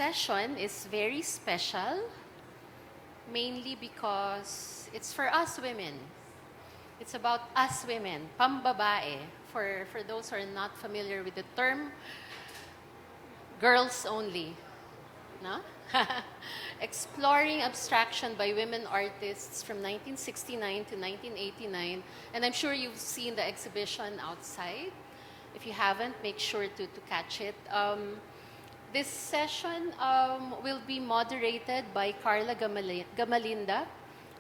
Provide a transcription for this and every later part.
session is very special, mainly because it's for us women. It's about us women, Pambabae. For those who are not familiar with the term, girls only. No? Exploring abstraction by women artists from 1969 to 1989. And I'm sure you've seen the exhibition outside. If you haven't, make sure to catch it. This session will be moderated by Carla Gamalinda,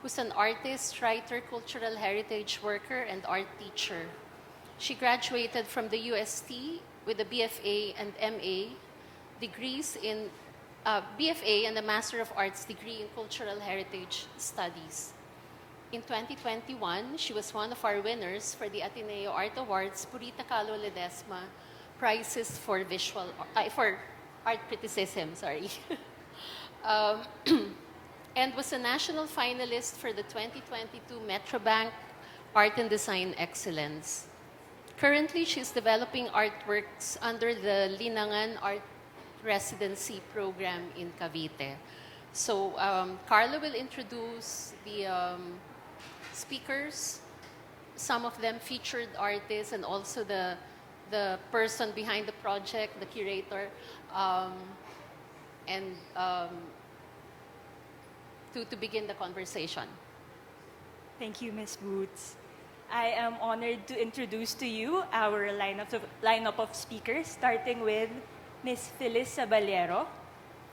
who's an artist, writer, cultural heritage worker, and art teacher. She graduated from the UST with a BFA and MA degrees in BFA and a Master of Arts degree in Cultural Heritage Studies. In 2021, she was one of our winners for the Ateneo Art Awards Purita Calo Ledesma prizes for for art criticism, sorry. And was a national finalist for the 2022 Metrobank Art and Design Excellence. Currently, she's developing artworks under the Linangan Art Residency Program in Cavite. So Carla will introduce the speakers, some of them featured artists, and also the person behind the project, the curator, to begin the conversation. Thank you, Ms. Boots. I am honored to introduce to you our lineup of speakers, starting with Ms. Phyllis Zaballero.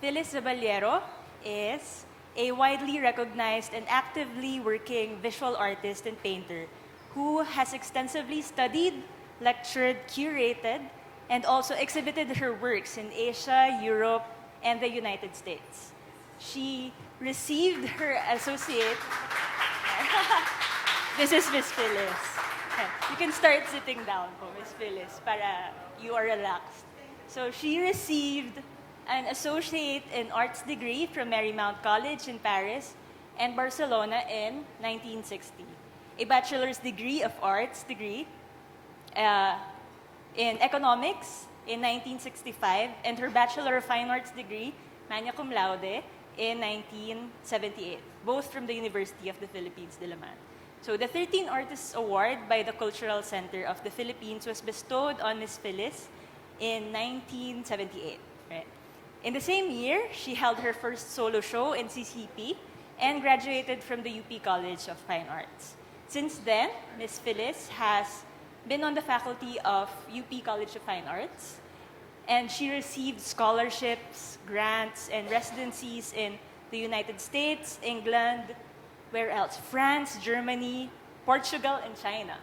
Phyllis Zaballero is a widely recognized and actively working visual artist and painter who has extensively studied, lectured, curated, and also exhibited her works in Asia, Europe, and the United States. She received her associate. This is Ms. Phyllis. You can start sitting down po, Ms. Phyllis, para you are relaxed. So she received an associate in arts degree from Marymount College in Paris and Barcelona in 1960. A bachelor's degree of arts degree in economics in 1965, and her Bachelor of Fine Arts degree, magna cum laude, in 1978, both from the University of the Philippines, Diliman. So the 13 Artists Award by the Cultural Center of the Philippines was bestowed on Ms. Phyllis in 1978. Right? In the same year, she held her first solo show in CCP and graduated from the UP College of Fine Arts. Since then, Ms. Phyllis has been on the faculty of UP College of Fine Arts, and she received scholarships, grants, and residencies in the United States, England, where else? France, Germany, Portugal, and China.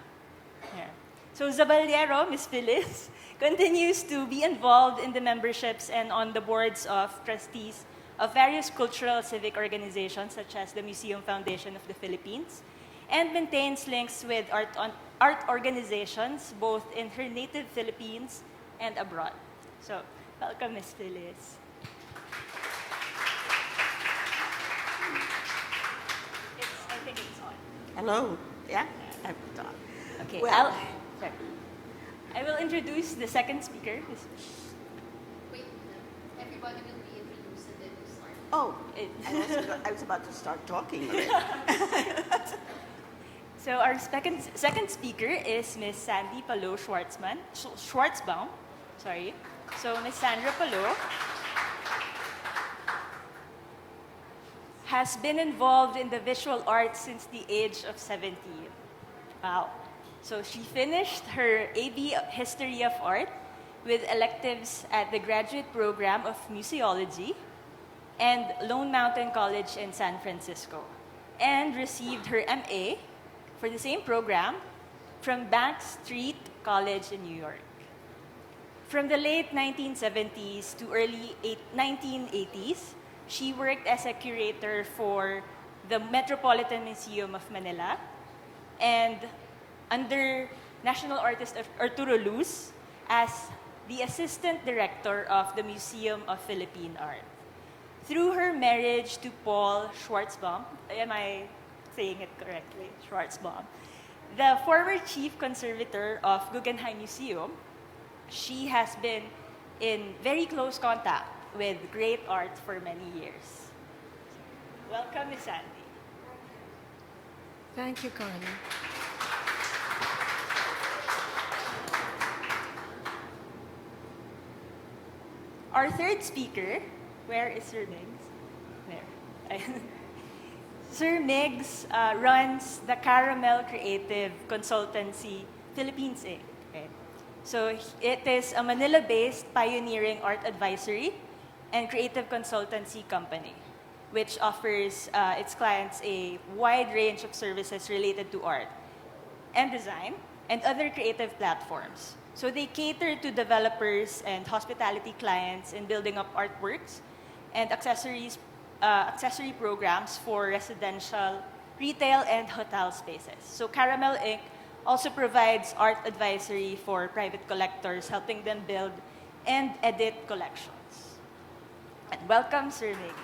Yeah. So Zaballero, Ms. Phyllis, continues to be involved in the memberships and on the boards of trustees of various cultural civic organizations such as the Museum Foundation of the Philippines, and maintains links with art organizations both in her native Philippines and abroad. So, welcome, Ms. Phyllis. I think it's on. Hello. Yeah, I'm on. Okay, Well, I will introduce the second speaker. Wait, everybody will be introduced and then you start. Oh, I was about to start talking already. So our second speaker is Ms. Sandy Palo Schwartzbaum. Sorry. So Ms. Sandra Palo has been involved in the visual arts since the age of 17. Wow. So she finished her AB History of Art with electives at the graduate program of Museology and Lone Mountain College in San Francisco, and received her MA for the same program from Bank Street College in New York. From the late 1970s to early 1980s, she worked as a curator for the Metropolitan Museum of Manila and under National Artist Arturo Luz as the assistant director of the Museum of Philippine Art. Through her marriage to Paul Schwartzbaum, am I saying it correctly? Schwartzbaum, the former chief conservator of Guggenheim Museum, she has been in very close contact with great art for many years. Welcome, Ms. Sandy. Thank you, Connie. Our third speaker, where is Sir Miggs? There. Sir Miggs runs the Caramel Creative Consultancy Philippines Inc. Okay? So it is a Manila-based pioneering art advisory and creative consultancy company, which offers its clients a wide range of services related to art and design and other creative platforms. So they cater to developers and hospitality clients in building up artworks and accessory programs for residential, retail, and hotel spaces. So Caramel Inc. also provides art advisory for private collectors, helping them build and edit collections. And welcome, Sir Nick.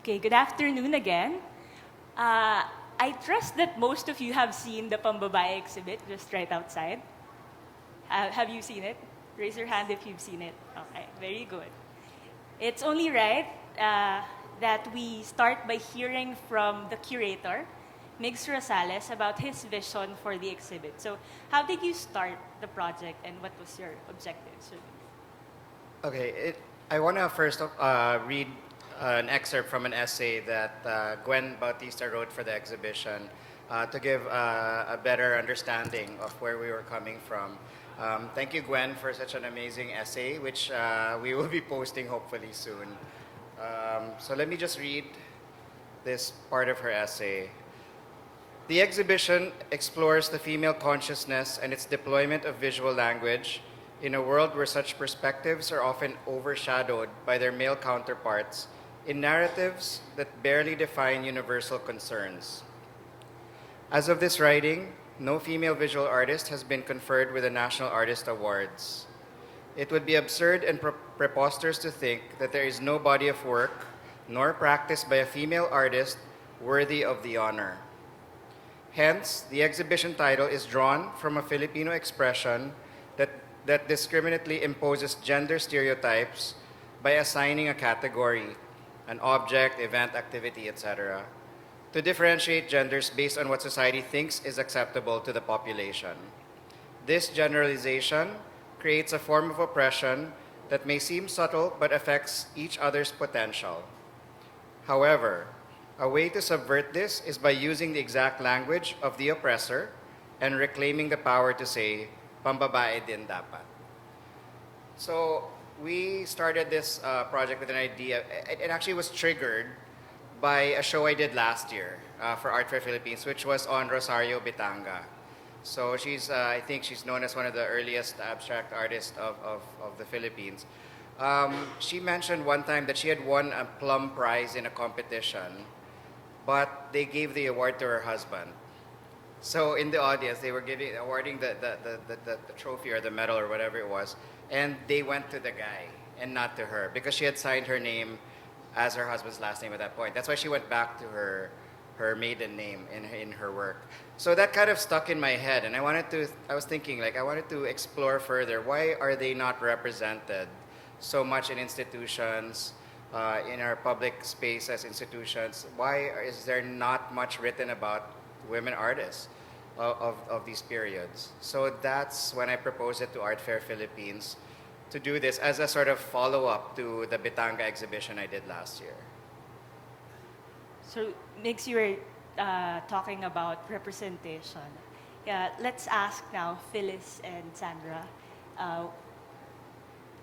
Okay, good afternoon again. I trust that most of you have seen the Pambabae exhibit just right outside. Have you seen it? Raise your hand if you've seen it. Okay, very good. It's only right that we start by hearing from the curator, Miggs Rosales, about his vision for the exhibit. So how did you start the project and what was your objective, sir? Okay, I want to first read an excerpt from an essay that Gwen Bautista wrote for the exhibition to give a better understanding of where we were coming from. Thank you, Gwen, for such an amazing essay, which we will be posting hopefully soon. So let me just read this part of her essay. The exhibition explores the female consciousness and its deployment of visual language in a world where such perspectives are often overshadowed by their male counterparts in narratives that barely define universal concerns. As of this writing, no female visual artist has been conferred with the National Artist Awards. It would be absurd and preposterous to think that there is no body of work nor practice by a female artist worthy of the honor. Hence, the exhibition title is drawn from a Filipino expression that discriminately imposes gender stereotypes by assigning a category, an object, event, activity, etc., to differentiate genders based on what society thinks is acceptable to the population. This generalization creates a form of oppression that may seem subtle but affects each other's potential. However, a way to subvert this is by using the exact language of the oppressor and reclaiming the power to say, "Pambabae din dapat." So we started this project with an idea. It actually was triggered by a show I did last year for Art Fair Philippines, which was on Rosario Bitanga. So she's, I think she's known as one of the earliest abstract artists of the Philippines. She mentioned one time that she had won a plum prize in a competition, but they gave the award to her husband. So in the audience, they were awarding the trophy or the medal or whatever it was, and they went to the guy and not to her because she had signed her name as her husband's last name at that point. That's why she went back to her maiden name in her work. So that kind of stuck in my head, and I was thinking, like, I wanted to explore further. Why are they not represented so much in institutions, in our public space as institutions? Why is there not much written about women artists of these periods? So that's when I proposed it to Art Fair Philippines to do this as a sort of follow-up to the Bitanga exhibition I did last year. So, Mix, you were talking about representation. Yeah, let's ask now Phyllis and Sandra.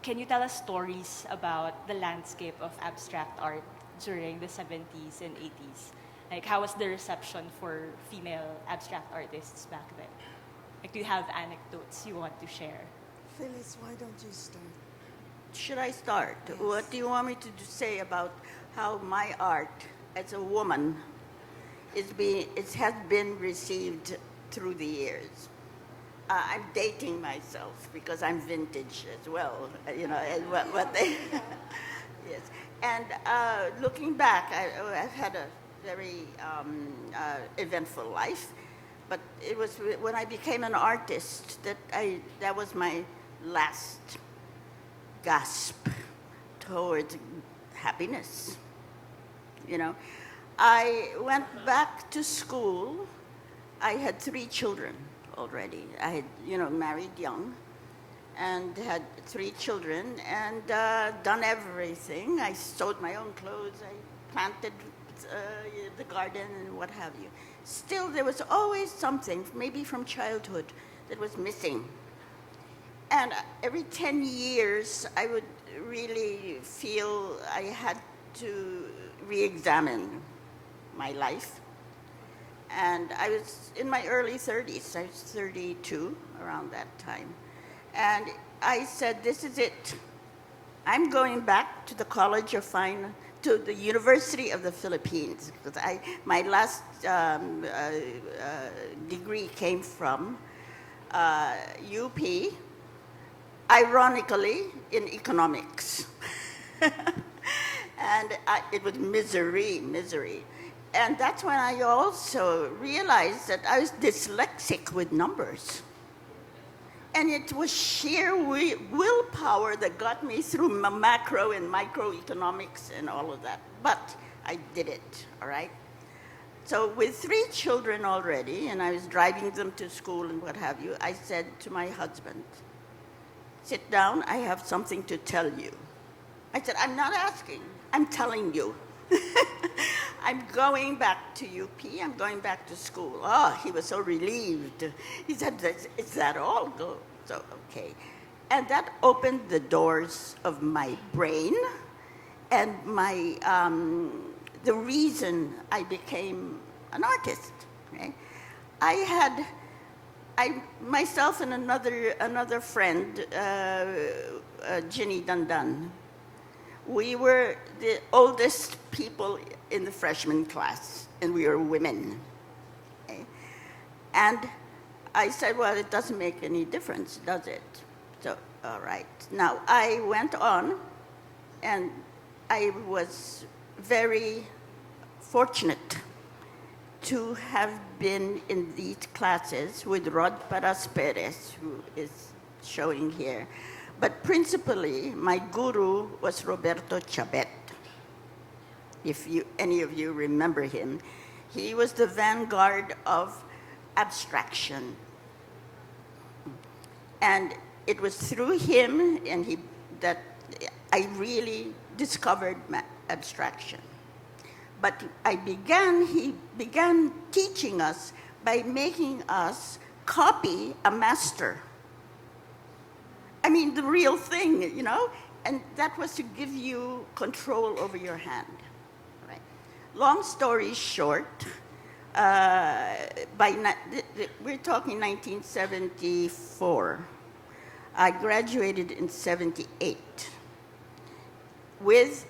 Can you tell us stories about the landscape of abstract art during the 70s and 80s? Like, how was the reception for female abstract artists back then? Like, do you have anecdotes you want to share? Phyllis, why don't you start? Should I start? Yes. What do you want me to say about how my art as a woman it has been received through the years? I'm dating myself because I'm vintage as well, you know, and what they, yes. And looking back, I've had a very eventful life, but it was when I became an artist that was my last gasp towards happiness. You know, I went back to school. I had 3 children already. I had, married young and had 3 children and done everything. I sewed my own clothes. I planted the garden and what have you. Still, there was always something, maybe from childhood, that was missing. And every 10 years, I would really feel I had to re-examine my life. And I was in my early 30s. I was 32 around that time. And I said, this is it. I'm going back to the College of Fine, to the University of the Philippines, because my last degree came from UP, ironically, in economics. And it was misery. And that's when I also realized that I was dyslexic with numbers. And it was sheer willpower that got me through macro and microeconomics and all of that. But I did it, all right? So with 3 children already, and I was driving them to school and what have you, I said to my husband, sit down, I have something to tell you. I said, I'm not asking, I'm telling you. I'm going back to UP, I'm going back to school. Oh, he was so relieved. He said, is that all? Go. So, okay. And that opened the doors of my brain and my, the reason I became an artist. Okay? Myself and another friend, Jeannie Dandan, we were the oldest people in the freshman class, and we were women. Okay? And I said, well, it doesn't make any difference, does it? So, all right. Now, I went on, and I was very fortunate to have been in these classes with Rod Paras Perez, who is showing here. But principally, my guru was Roberto Chabet. If any of you remember him, he was the vanguard of abstraction. And it was through him that I really discovered abstraction. But he began teaching us by making us copy a master. I mean, the real thing, and that was to give you control over your hand. Right? Long story short, we're talking 1974. I graduated in 78 with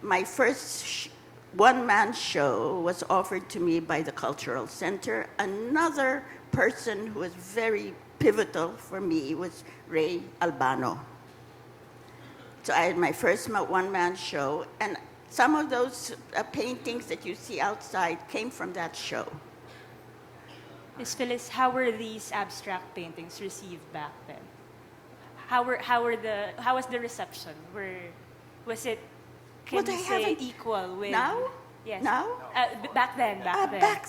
my first one-man show was offered to me by the Cultural Center. Another person who was very pivotal for me was Ray Albano. So I had my first one-man show, and some of those paintings that you see outside came from that show. Ms. Phyllis, how were these abstract paintings received back then? How was the reception? Was it, can you say, equal with... Now? Yes. Now? Back then. Back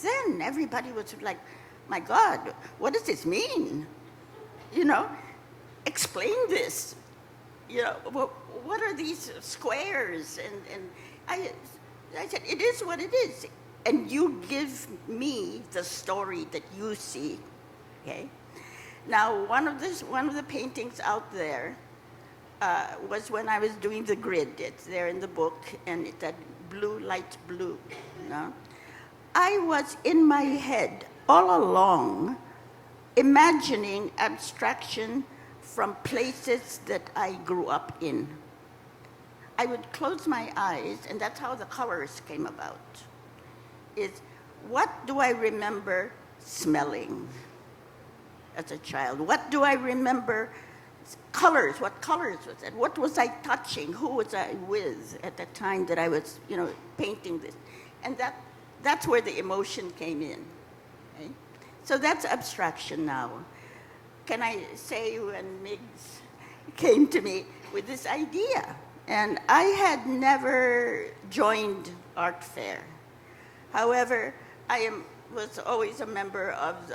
then, everybody was like, my God, what does this mean? Explain this. What are these squares? And I said, it is what it is. And you give me the story that you see, okay? Now, one of the paintings out there was when I was doing the grid. It's there in the book, and it's that blue, light blue, I was in my head all along imagining abstraction from places that I grew up in. I would close my eyes, and that's how the colors came about. What do I remember smelling as a child? What do I remember colors? What colors was that? What was I touching? Who was I with at the time that I was, painting this? And that's where the emotion came in. Okay? So that's abstraction now. Can I say when Miggs came to me with this idea, and I had never joined art fair. However, was always a member of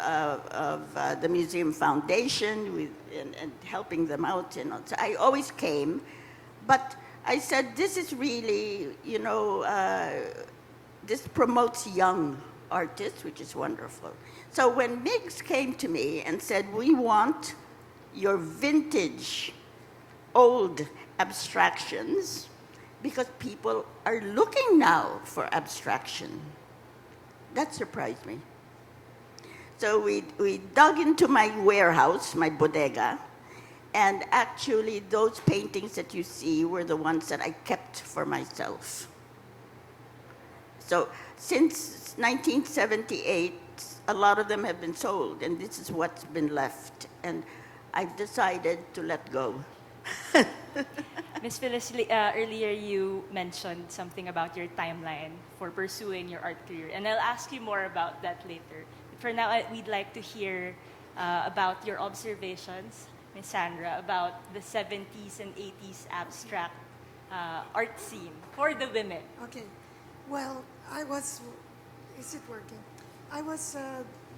the museum foundation and helping them out. So I always came, but I said, this is really, this promotes young artists, which is wonderful. So when Miggs came to me and said, we want your vintage, old abstractions, because people are looking now for abstraction. That surprised me. So we dug into my warehouse, my bodega, and actually those paintings that you see were the ones that I kept for myself. So since 1978, a lot of them have been sold, and this is what's been left. And I've decided to let go. Ms. Phyllis, earlier you mentioned something about your timeline for pursuing your art career, and I'll ask you more about that later. But for now, we'd like to hear about your observations, Ms. Sandra, about the 70s and 80s abstract art scene for the women. Okay. Well, is it working? I was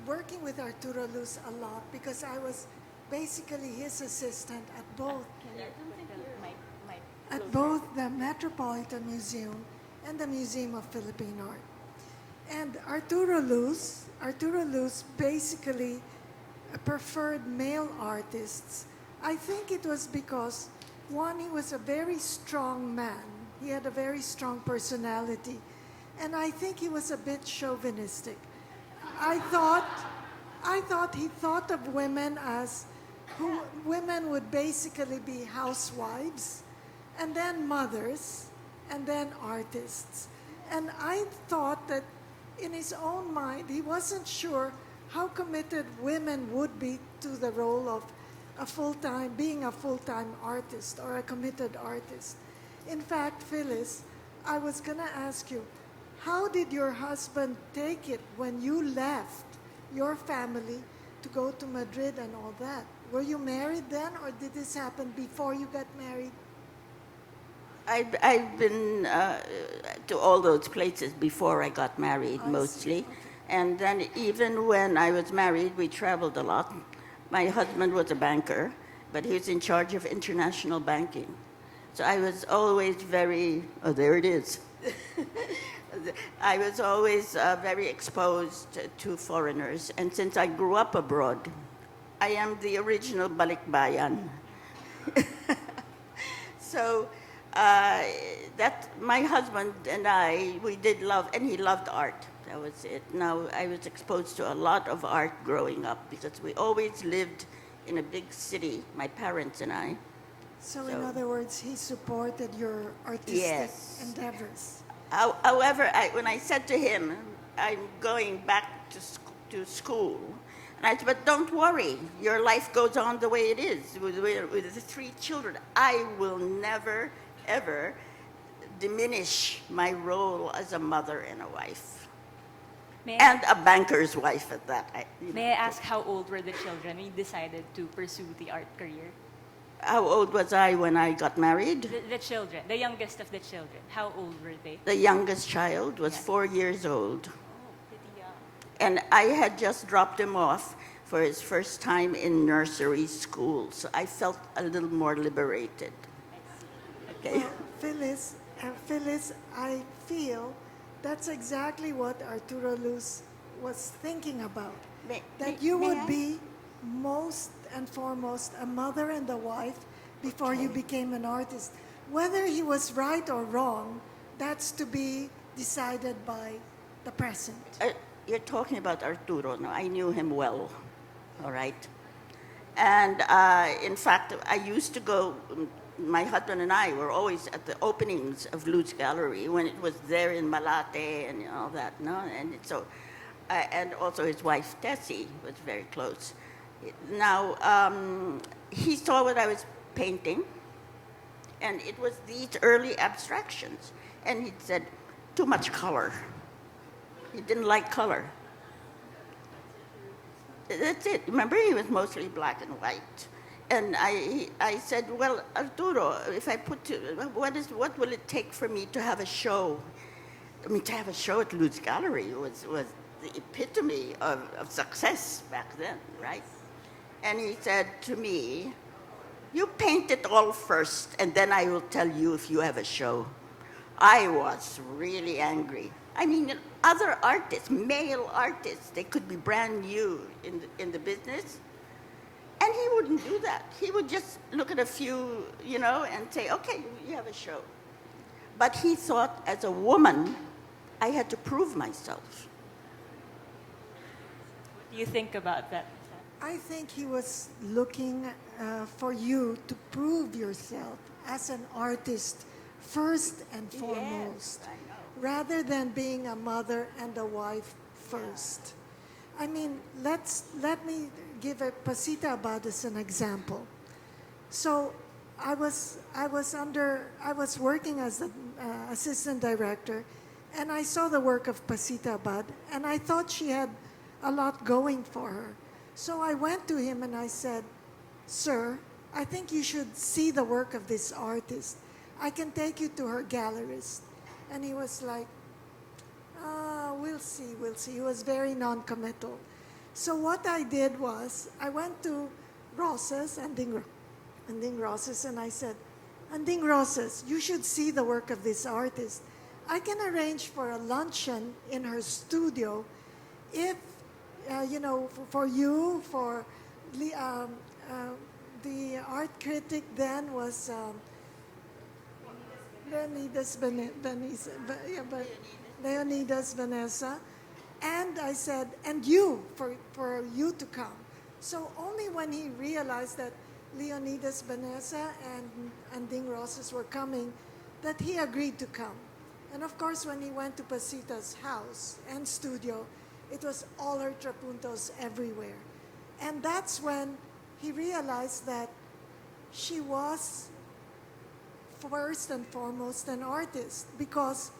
working with Arturo Luz a lot because I was basically his assistant at both the Metropolitan Museum and the Museum of Philippine Art. And Arturo Luz basically preferred male artists. I think it was because, one, he was a very strong man. He had a very strong personality. And I think he was a bit chauvinistic. I thought he thought of women as women would basically be housewives, and then mothers, and then artists. And I thought that in his own mind, he wasn't sure how committed women would be to the role of being a full-time artist or a committed artist. In fact, Phyllis, I was gonna ask you, how did your husband take it when you left your family to go to Madrid and all that? Were you married then, or did this happen before you got married? I've been to all those places before I got married, mostly. Okay. And then even when I was married, we traveled a lot. My husband was a banker, but he was in charge of international banking. So I was always there it is. I was always very exposed to foreigners. And since I grew up abroad, I am the original balikbayan. So that my husband and we did love, and he loved art. That was it. Now, I was exposed to a lot of art growing up because we always lived in a big city, my parents and I. So in other words, he supported your artistic Yes. endeavors. However, when I said to him, I'm going back to school, and I said, but don't worry, your life goes on the way it is with the 3 children. I will never, ever diminish my role as a mother and a wife. And a banker's wife at that. May I ask how old were the children when you decided to pursue the art career? How old was I when I got married? The children, the youngest of the children, how old were they? The youngest child was 4 years old. Oh, pretty young. And I had just dropped him off for his first time in nursery school. So I felt a little more liberated. Okay. Well, Phyllis, I feel that's exactly what Arturo Luz was thinking about. That you would be most and foremost a mother and a wife before you became an artist. Whether he was right or wrong, that's to be decided by the present. You're talking about Arturo now. I knew him well, all right? And in fact, I used to go, my husband and I were always at the openings of Luz Gallery when it was there in Malate and all that, no? And so, and also his wife, Tessie, was very close. Now, he saw what I was painting, and it was these early abstractions. And he said, too much color. He didn't like color. That's it. Remember, he was mostly black and white. And I said, well, Arturo, if I what will it take for me to have a show? I mean, to have a show at Luz Gallery was the epitome of success back then, right? And he said to me, you paint it all first, and then I will tell you if you have a show. I was really angry. I mean, other artists, male artists, they could be brand new in the business, and he wouldn't do that. He would just look at a few, and say, okay, you have a show. But he thought, as a woman, I had to prove myself. What do you think about that? I think he was looking for you to prove yourself as an artist first and foremost, Yes, I know. rather than being a mother and a wife first. I mean, let me give a Pacita about as an example. So I was working as the assistant director, and I saw the work of Pacita Abad, and I thought she had a lot going for her. So I went to him and I said, "Sir, I think you should see the work of this artist. I can take you to her gallerist." And he was like, we'll see. He was very non-committal. So what I did was, I went to Rosas, Anding Rosas, and I said, "Anding Rosas, you should see the work of this artist. I can arrange for a luncheon in her studio if, for you, for the art critic then was Leonidas Vanessa. And I said, and you, for you to come." So only when he realized that Leonidas Vanessa and Anding Rosas were coming, that he agreed to come. And of course, when he went to Pacita's house and studio, it was all her trapuntos everywhere. And that's when he realized that she was first and foremost an artist, because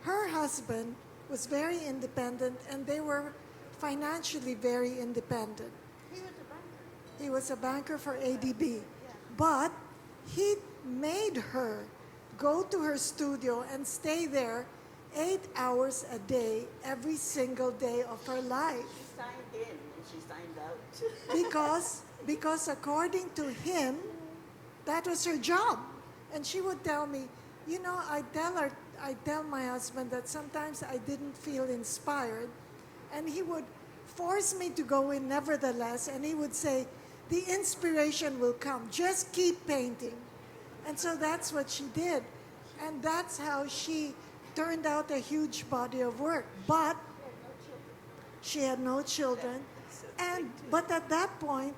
her husband was very independent and they were financially very independent. He was a banker for ADB. But he made her go to her studio and stay there 8 hours a day, every single day of her life. She signed in and she signed out. Because according to him, that was her job. And she would tell me, I tell my husband that sometimes I didn't feel inspired, and he would force me to go in nevertheless, and he would say, the inspiration will come, just keep painting. And so that's what she did. And that's how she turned out a huge body of work. But she had no children. But at that point,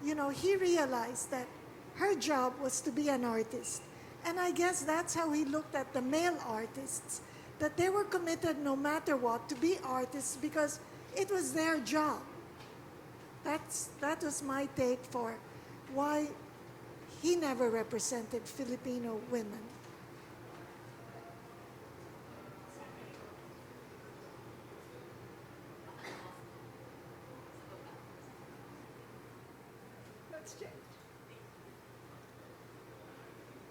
he realized that her job was to be an artist. And I guess that's how he looked at the male artists, that they were committed no matter what to be artists because it was their job. That was my take for why he never represented Filipino women.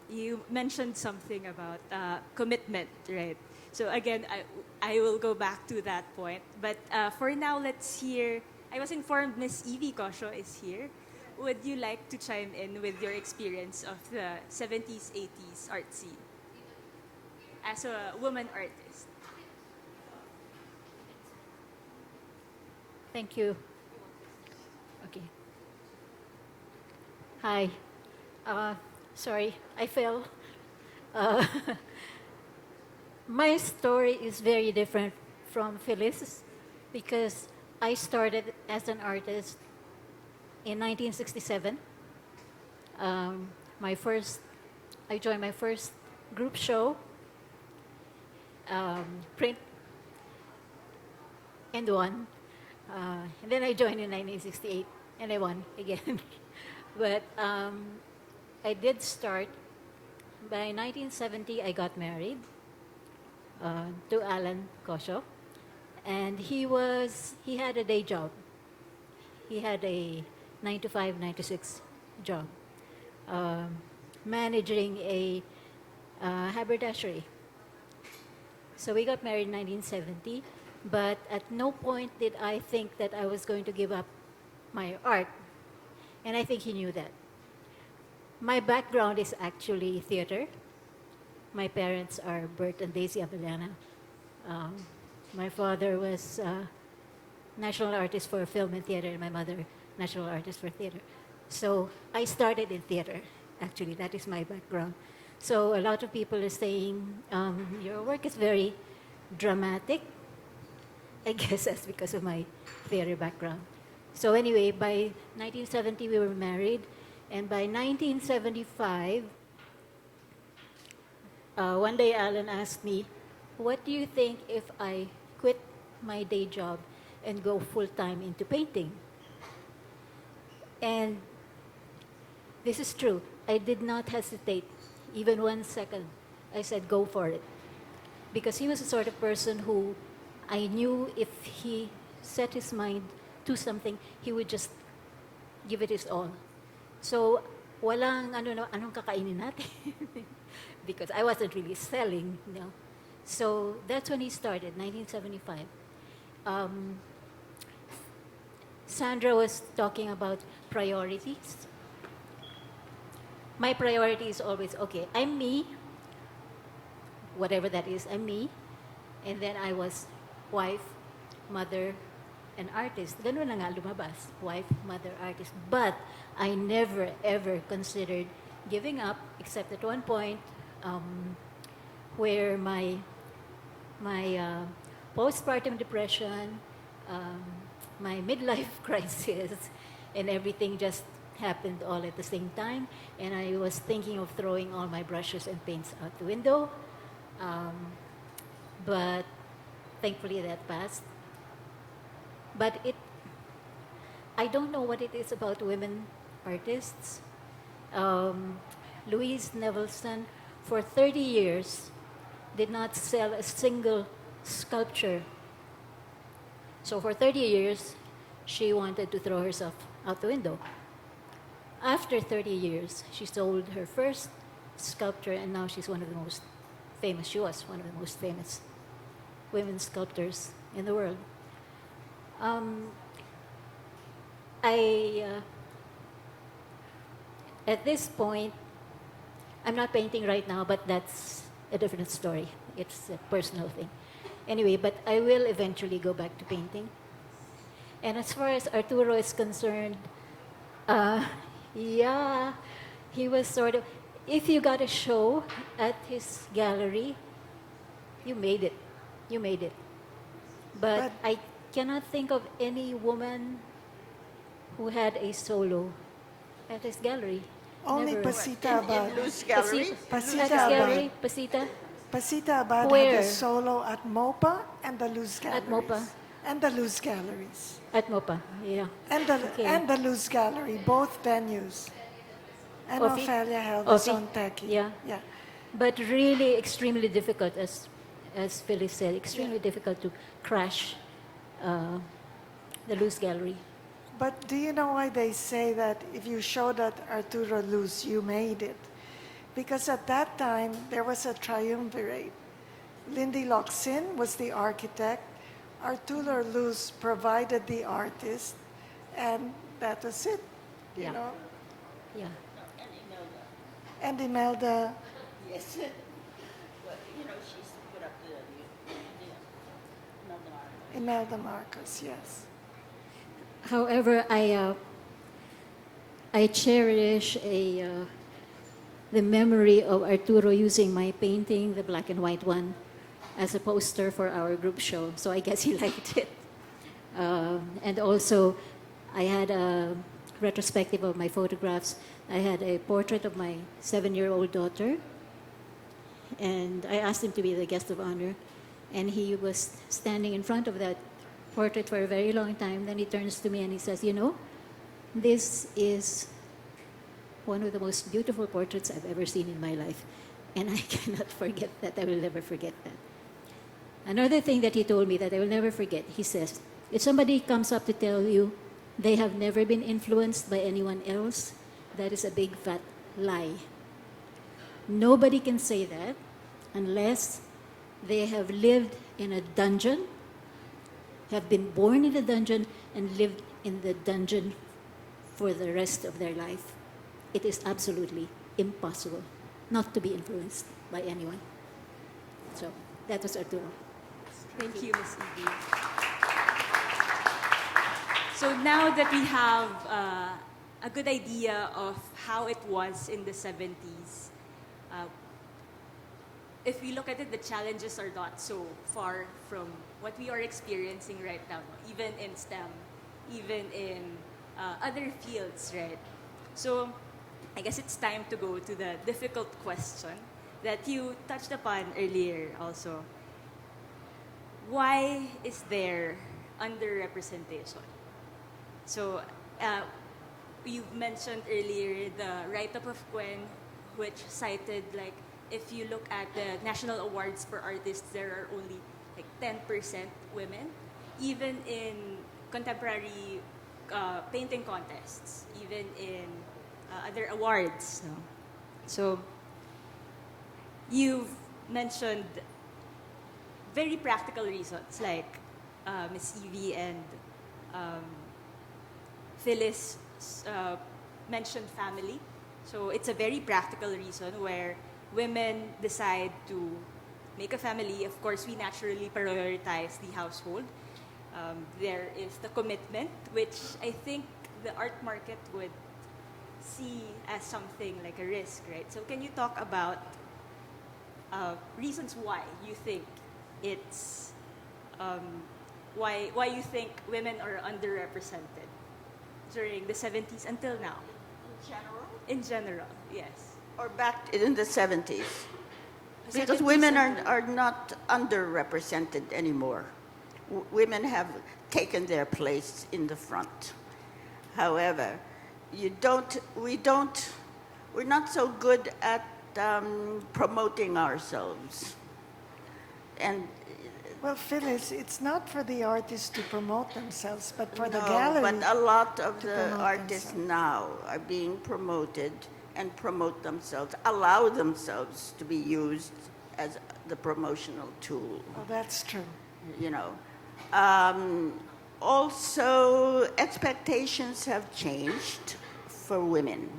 You mentioned something about commitment, right? So again, I will go back to that point. But for now, let's hear. I was informed Miss Evie Cosio is here. Would you like to chime in with your experience of the 70s, 80s art scene as a woman artist? Thank you. Okay. Hi. Sorry, I fell. My story is very different from Phyllis because I started as an artist in 1967. I joined my first group show, print, and won. And then I joined in 1968, and I won again. But I did start. By 1970, I got married to Alan Cosio, and he had a day job. he had a 9 to 5, 9 to 6 job, um, managing a haberdashery. So we got married in 1970, but at no point did I think that I was going to give up my art, and I think he knew that. My background is actually theater. My parents are Bert and Daisy Ileana. Um, my father was national artist for film and theater, and my mother national artist for theater. So I started in theater. Actually, that is my background. So a lot of people are saying your work is very dramatic. I guess that's because of my theater background. So anyway, by 1970 we were married, and by 1975, one day Alan asked me, "What do you think if I quit my day job and go full time into painting?" And this is true. I did not hesitate even 1 second. I said, "Go for it," because he was the sort of person who I knew if he set his mind to something, he would just give it his all. So, walang anong kakainin natin? Because I wasn't really selling, you know. So that's when he started, 1975. Sandra was talking about priorities. My priority is always, okay, I'm me, whatever that is, I'm me, and then I was wife, mother, and artist. Ganun na nga lumabas, wife, mother, artist. But I never, ever considered giving up, except at one point where my postpartum depression, my midlife crisis, and everything just happened all at the same time. And I was thinking of throwing all my brushes and paints out the window. But thankfully that passed. But I don't know what it is about women artists. Louise Nevelson, for 30 years, did not sell a single sculpture. So for 30 years, she wanted to throw herself out the window. After 30 years, she sold her first sculpture, and now she's one of the most famous. She was one of the most famous women sculptors in the world. At this point, I'm not painting right now, but that's a different story. It's a personal thing. Anyway, but I will eventually go back to painting. And as far as Arturo is concerned, yeah, he was sort of, if you got a show at his gallery, you made it. You made it. But I cannot think of any woman who had a solo at his gallery. Only Never. Pacita Abad. In Luz Gallery? Pacita At his gallery, Abad. Pacita, Pacita Abad Where? had a solo at MOPA and the Luz Galleries. At MOPA. And the Luz Galleries. at MOPA, yeah. Okay. And the Luz Gallery, both venues. And Of it? Ophelia held Of his it? own techie. Yeah. Yeah. But really extremely difficult, as Phyllis said, extremely difficult to crash the Luz Gallery. But do you know why they say that if you showed at Arturo Luz, you made it? Because at that time, there was a triumvirate. Lindy Locsin was the architect, Arturo Luz provided the artist, and that was it, you Yeah. know? Yeah. And Imelda, Yes. Well, you know, she's put up the Imelda Marcos, yes. However, I cherish the memory of Arturo using my painting, the black and white one, as a poster for our group show. So I guess he liked it. And also, I had a retrospective of my photographs. I had a portrait of my 7-year-old daughter, and I asked him to be the guest of honor. And he was standing in front of that portrait for a very long time. Then he turns to me and he says, "You know, this is one of the most beautiful portraits I've ever seen in my life. And I cannot forget that. I will never forget that." Another thing that he told me that I will never forget, he says, if somebody comes up to tell you They have never been influenced by anyone else. That is a big fat lie. Nobody can say that unless they have lived in a dungeon, have been born in a dungeon, and lived in the dungeon for the rest of their life. It is absolutely impossible not to be influenced by anyone. So that was Arturo. Thank you, Ms. Evie. So now that we have a good idea of how it was in the 70s, if we look at it, the challenges are not so far from what we are experiencing right now, even in STEM, even in other fields, right? So I guess it's time to go to the difficult question that you touched upon earlier also. Why is there underrepresentation? So you've mentioned earlier the write-up of Gwen, which cited like, if you look at the national awards for artists, there are only like 10% women, even in contemporary painting contests, even in other awards. No? So you've mentioned very practical reasons, like Ms. Evie and Phyllis mentioned family. So it's a very practical reason where women decide to make a family. Of course, we naturally prioritize the household. There is the commitment, which I think the art market would see as something like a risk, right? So can you talk about reasons why you think it's why you think women are underrepresented during the 70s until now? In general? In general, yes. Or back in the 70s? Because 70s women and- are not underrepresented anymore. Women have taken their place in the front. However, we're not so good at promoting ourselves. And Well, Phyllis, it's not for the artists to promote themselves, but for the no, gallery. but a lot of to the promote artists themselves. now are being promoted and promote themselves, allow themselves to be used as the promotional tool. Oh, that's true. You know. Also, expectations have changed for women.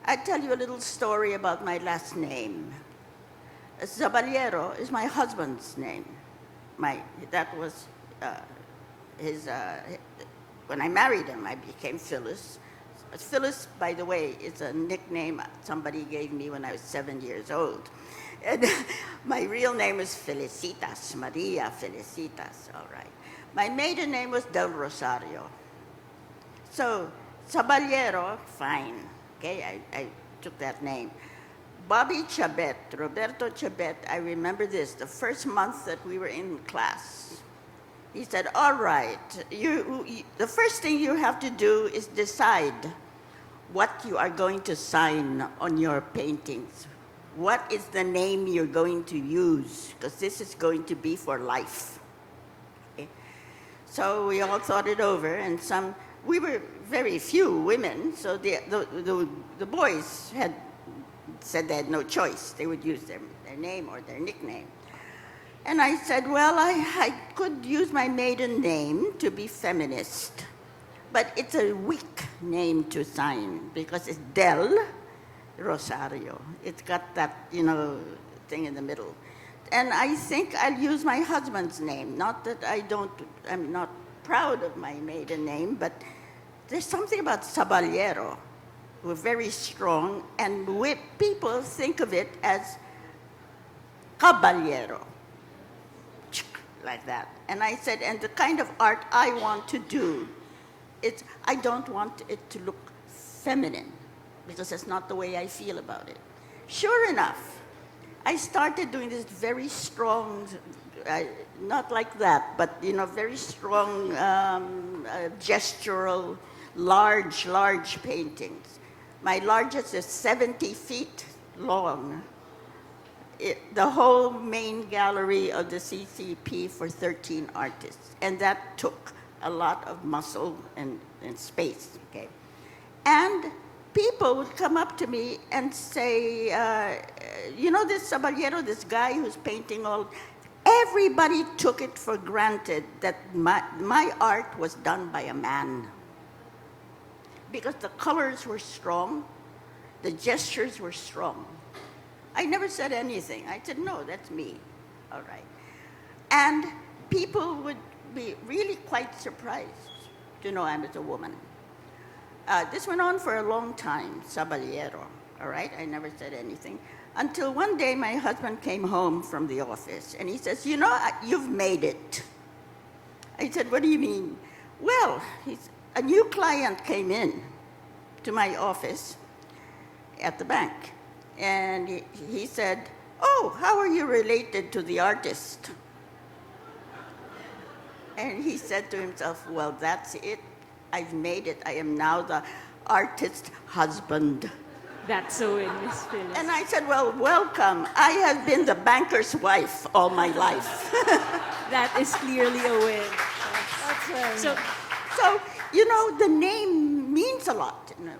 I tell you a little story about my last name. Zaballero is my husband's name. That was his. When I married him, I became Phyllis. Phyllis, by the way, is a nickname somebody gave me when I was 7 years old. And my real name is Felicitas, Maria Felicitas, all right. My maiden name was Del Rosario. So, Zaballero, fine, okay, I took that name. Bobby Chabet, Roberto Chabet, I remember this, the first month that we were in class. He said, all right, the first thing you have to do is decide what you are going to sign on your paintings. What is the name you're going to use? Because this is going to be for life. Okay? So we all thought it over, and we were very few women, so the boys had said they had no choice. They would use their name or their nickname. And I said, well, I could use my maiden name to be feminist, but it's a weak name to sign because it's Del Rosario. It's got that, thing in the middle. And I think I'll use my husband's name. Not that I'm not proud of my maiden name, but there's something about Zaballero. We're very strong, and people think of it as caballero, like that. And I said, and the kind of art I want to do, I don't want it to look feminine, because that's not the way I feel about it. Sure enough, I started doing this very strong, not like that, but very strong gestural, large paintings. My largest is 70 feet long. The whole main gallery of the CCP for 13 artists. And that took a lot of muscle and space, okay? And people would come up to me and say, you know this Zaballero, this guy who's painting all, everybody took it for granted that my art was done by a man. Because the colors were strong, the gestures were strong. I never said anything. I said, no, that's me. All right. And people would be really quite surprised to know I was a woman. This went on for a long time, Zaballero, all right? I never said anything. Until one day my husband came home from the office and he says, you know, you've made it. I said, what do you mean? Well, a new client came in to my office at the bank. And he said, oh, how are you related to the artist? And he said to himself, well, that's it. I've made it. I am now the artist's husband. That's so in Miss Phyllis. And I said, well, welcome. I have been the banker's wife all my life. That is clearly a win. So, So, you know, the name means a lot. You know.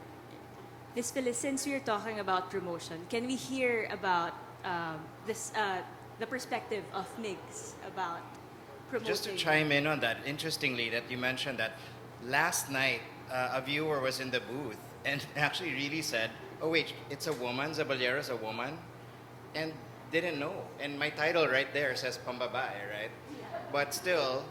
Miss Phyllis, since we're talking about promotion, can we hear about the perspective of MIGS about promoting? Just to chime in on that, interestingly, that you mentioned that last night a viewer was in the booth and actually really said, oh wait, it's a woman, Zaballero's a woman, and didn't know. And my title right there says Pambabae, right? Yeah. But still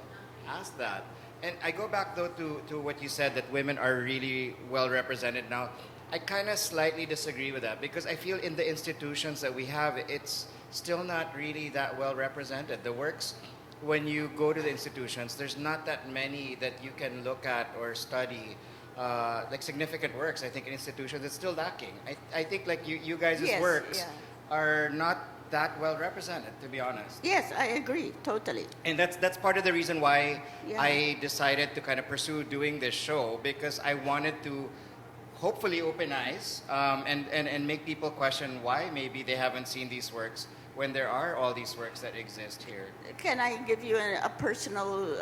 asked that. And I go back though to what you said, that women are really well represented now. I kind of slightly disagree with that because I feel in the institutions that we have, it's still not really that well represented. The works, when you go to the institutions, there's not that many that you can look at or study, like significant works. I think in institutions it's still lacking. I think like you guys' Yes, works yeah. are not that well represented, to be honest. Yes, I agree, totally. And that's part of the reason why Yeah. I decided to kind of pursue doing this show, because I wanted to hopefully open eyes and make people question why maybe they haven't seen these works when there are all these works that exist here. Can I give you a personal,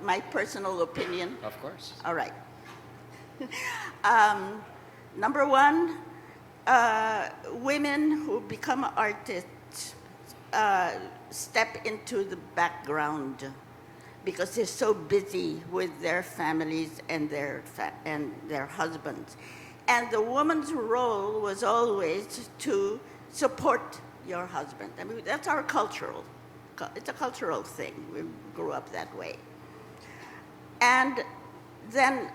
my personal opinion? Of course. All right. Number one, women who become artists step into the background because they're so busy with their families and their husbands. And the woman's role was always to support your husband. I mean, that's our it's a cultural thing. We grew up that way. And then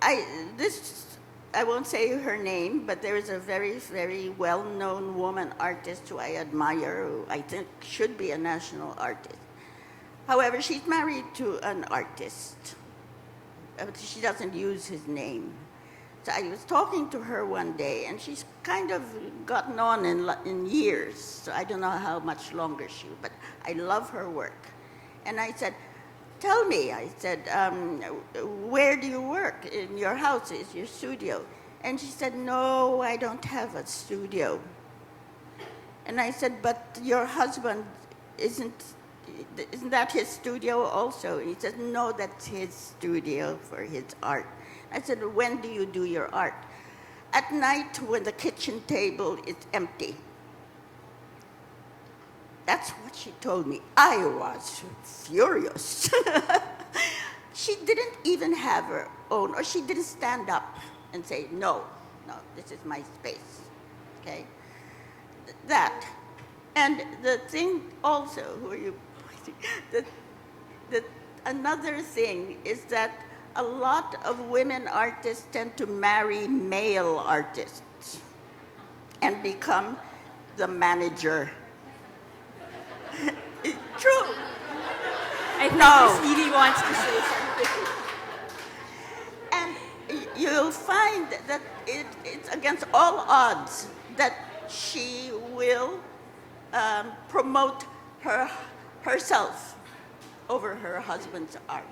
I won't say her name, but there is a very, very well-known woman artist who I admire, who I think should be a national artist. However, she's married to an artist. She doesn't use his name. So I was talking to her one day, and she's kind of gotten on in years, so I don't know how much longer but I love her work. And I said, tell me, I said, where do you work? In your house, is your studio? And she said, no, I don't have a studio. And I said, but your husband, isn't that his studio also? And he said, no, that's his studio for his art. I said, when do you do your art? At night when the kitchen table is empty. That's what she told me. I was furious. She didn't even have her own, or she didn't stand up and say, no, this is my space, okay? That. And the thing also, another thing is that a lot of women artists tend to marry male artists and become the manager. True. I think Miss Edie wants to say something. And you'll find that it's against all odds that she will promote herself over her husband's art.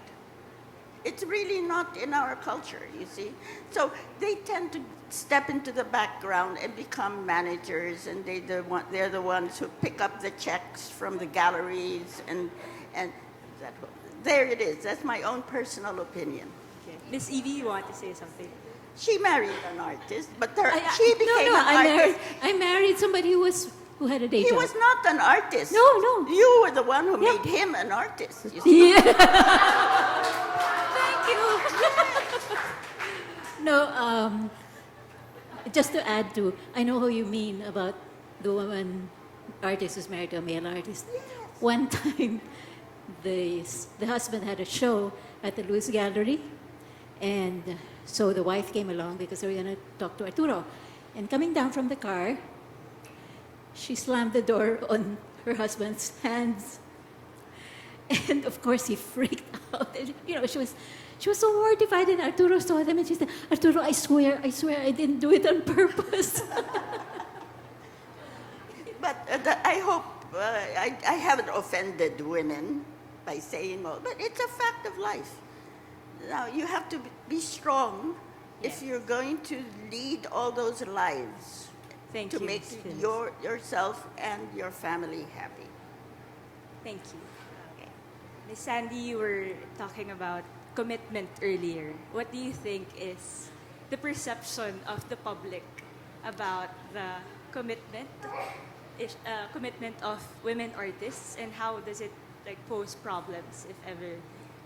It's really not in our culture, you see. So they tend to step into the background and become managers, and they're the ones who pick up the checks from the galleries, and there it is. That's my own personal opinion. Okay. Miss Evie, you want to say something? She married an artist, but she no, became no, an artist. I married somebody who had a day He job. was not an artist. No, no. You were the one who Yeah. made him an artist. You see? Yeah. Thank you. No, just to add to, I know how you mean about the woman artist who's married to a male artist. One time, the husband had a show at the Louis Gallery, and so the wife came along because they were going to talk to Arturo. And coming down from the car, she slammed the door on her husband's hands. And of course, he freaked out. And, she was so mortified, and Arturo saw them, and she said, Arturo, I swear, I didn't do it on purpose. But I hope I haven't offended women by saying all, but it's a fact of life. Now, you have to be strong if you're going to lead all those lives Thank to you, make Ms. Phyllis. yourself and your family happy. Thank you. Miss Sandy, you were talking about commitment earlier. What do you think is the perception of the public about the commitment of women artists, and how does it pose problems if ever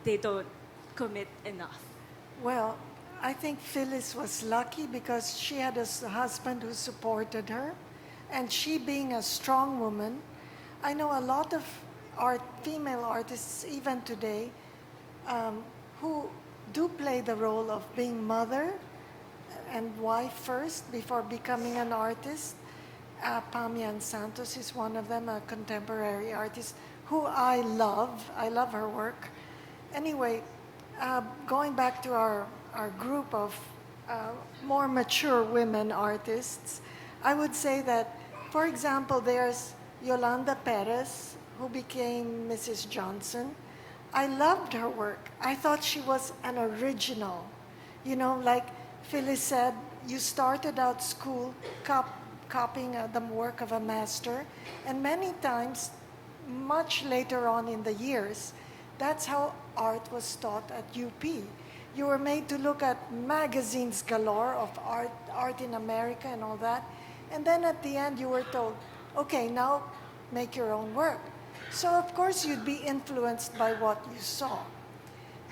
they don't commit enough? Well, I think Phyllis was lucky because she had a husband who supported her, and she being a strong woman, I know a lot of female artists even today who do play the role of being mother and wife first before becoming an artist. Pamian Santos is one of them, a contemporary artist who I love. I love her work. Anyway, going back to our group of more mature women artists, I would say that, for example, there's Yolanda Perez, who became Mrs. Johnson. I loved her work. I thought she was an original. Like Phyllis said, you started out school copying the work of a master, and many times, much later on in the years, that's how art was taught at UP. You were made to look at magazines galore of art in America and all that, and then at the end you were told, okay, now make your own work. So of course you'd be influenced by what you saw.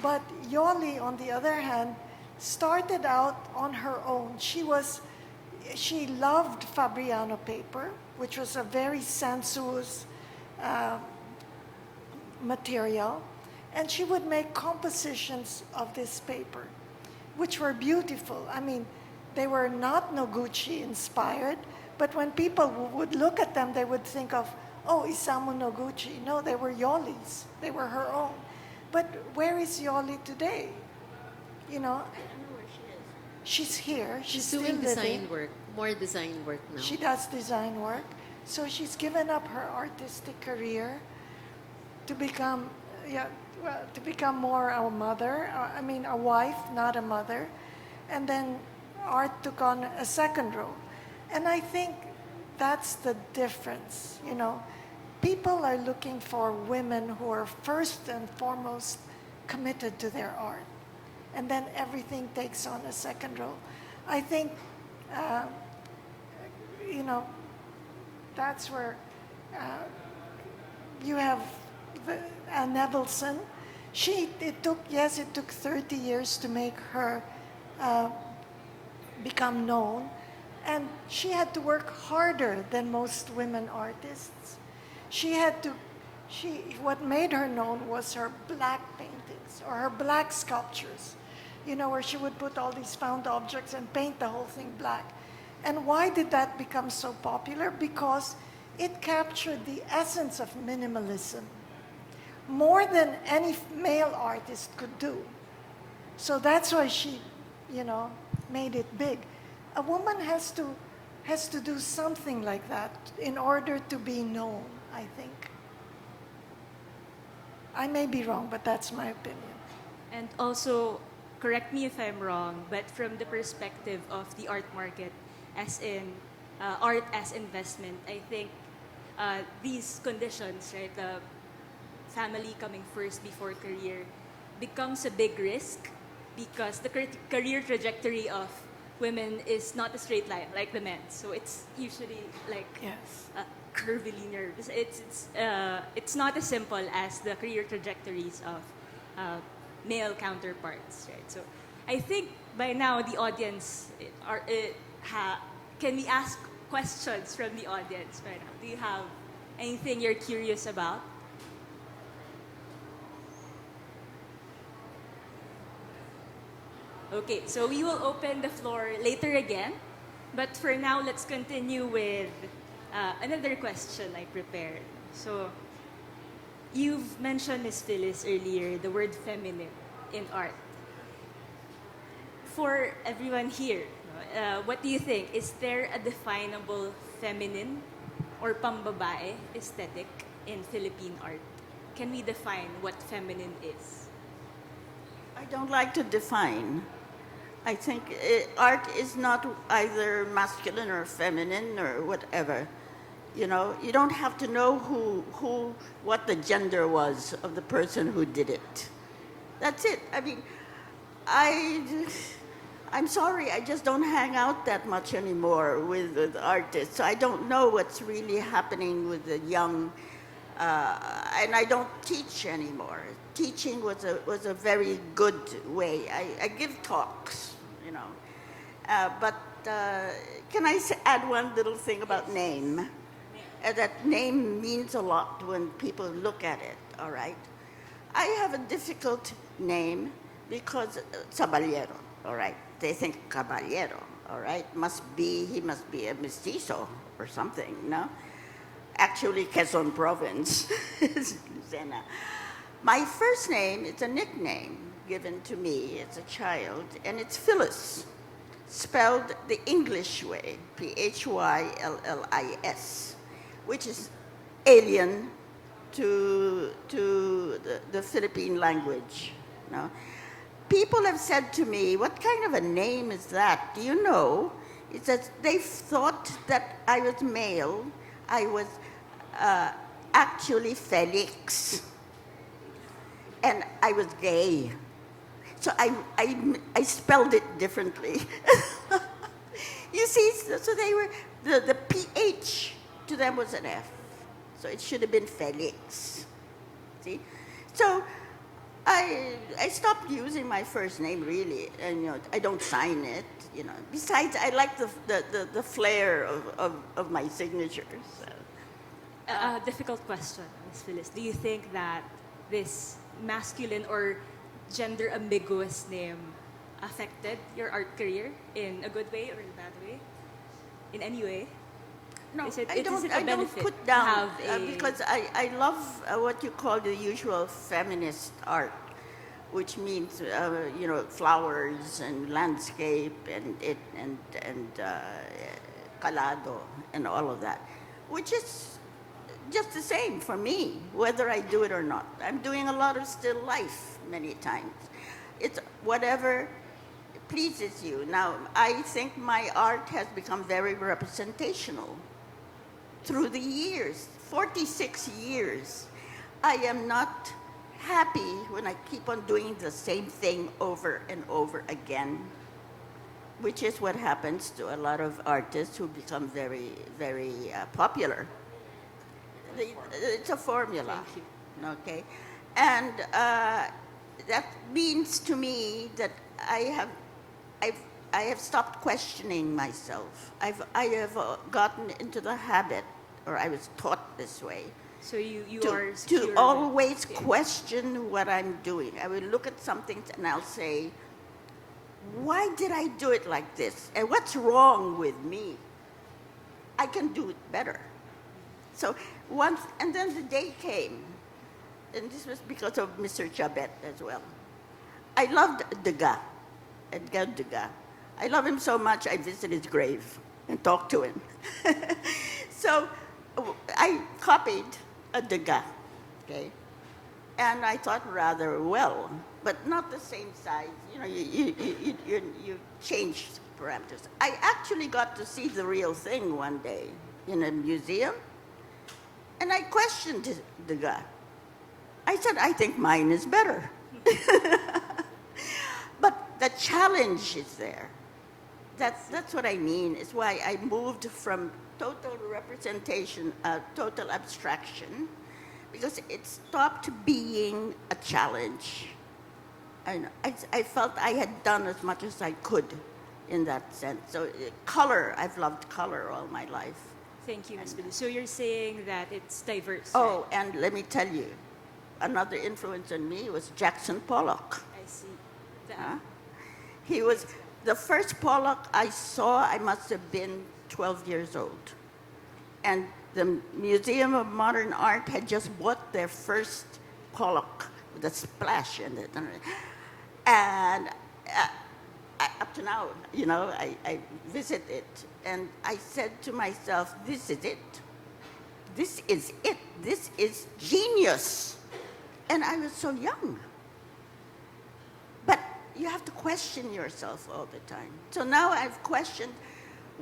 But Yoli, on the other hand, started out on her own. She loved Fabriano paper, which was a very sensuous material, and she would make compositions of this paper, which were beautiful. I mean, they were not Noguchi inspired, but when people would look at them, they would think of, oh, Isamu Noguchi. No, they were Yoli's. They were her own. But where is Yoli today? She's here. She's still doing living. design work, more design work now. She does design work. So she's given up her artistic career to become more a mother. A wife, not a mother. And then art took on a second role. And I think that's the difference. People are looking for women who are first and foremost committed to their art. And then everything takes on a second role. I think, that's where you have Nevelson. It took 30 years to make her become known. And she had to work harder than most women artists. What made her known was her black paintings or her black sculptures, where she would put all these found objects and paint the whole thing black. And why did that become so popular? Because it captured the essence of minimalism more than any male artist could do. So that's why she, made it big. A woman has to do something like that in order to be known, I think. I may be wrong, but that's my opinion. And also, correct me if I'm wrong, but from the perspective of the art market, as in art as investment, I think these conditions, right, the family coming first before career becomes a big risk because the career trajectory of women is not a straight line like the men's. So it's usually like Yes. curvilinear. It's not as simple as the career trajectories of male counterparts, right? So I think by now the audience can we ask questions from the audience right now? Do you have anything you're curious about? Okay, so we will open the floor later again. But for now, let's continue with another question I prepared. So, you've mentioned, Ms. Phyllis, earlier, the word feminine in art. For everyone here, what do you think? Is there a definable feminine or pambabae aesthetic in Philippine art? Can we define what feminine is? I don't like to define. I think art is not either masculine or feminine or whatever. You know, you don't have to know what the gender was of the person who did it. That's it. I mean, I'm sorry, I just don't hang out that much anymore with artists. So I don't know what's really happening with the young, and I don't teach anymore. Teaching was a very good way. I give talks, you know. But can I add one little thing about name? That name means a lot when people look at it, all right? I have a difficult name because Zaballero, all right? They think caballero, all right? He must be a mestizo or something, no? Actually, Quezon Province, Nena. My first name is a nickname given to me as a child, and it's Phyllis, spelled the English way, Phyllis, which is alien to the Philippine language. No? People have said to me, what kind of a name is that? Do you know? It's that they thought that I was male. I was actually Felix. And I was gay. So I spelled it differently. You see, so they were, the PH to them was an F. So it should have been Felix. See? So I stopped using my first name really, and you know, I don't sign it, you know. Besides, I like the flair of my signature. So. Difficult question, Ms. Phyllis. Do you think that this masculine or gender ambiguous name affected your art career in a good way or in a bad way? In any way? No, is it I don't benefit put to down have because I love what you call the usual feminist art, which means you know, flowers and landscape and calado and all of that, which is just the same for me, whether I do it or not. I'm doing a lot of still life many times. It's whatever pleases you. Now, I think my art has become very representational through the years, 46 years. I am not happy when I keep on doing the same thing over and over again, which is what happens to a lot of artists who become very, very popular. It's a formula, okay? And that means to me that I have stopped questioning myself. I have gotten into the habit, or I was taught this way. So you are To secure always with- question what I'm doing. I will look at something and I'll say, why did I do it like this? And what's wrong with me? I can do it better. So once, and then the day came, and this was because of Mr. Chabet as well. I loved Degas, Edgar Degas. I love him so much, I visit his grave and talk to him. So I copied a Degas, okay? And I thought rather well, but not the same size. You know, you change parameters. I actually got to see the real thing one day in a museum, and I questioned Degas. I said, I think mine is better. But the challenge is there. That's what I mean. It's why I moved from total representation, total abstraction, because it stopped being a challenge. And I felt I had done as much as I could in that sense. So color, I've loved color all my life. Thank you, Ms. Phyllis. So you're saying that it's diverse. Oh, and let me tell you, another influence on me was Jackson Pollock. I see. Huh? He was the first Pollock I saw. I must have been 12 years old, and the Museum of Modern Art had just bought their first Pollock with a splash in it, and up to now, you know, I visit it, and I said to myself, "This is it. This is it. This is genius." And I was so young. But you have to question yourself all the time. So now I've questioned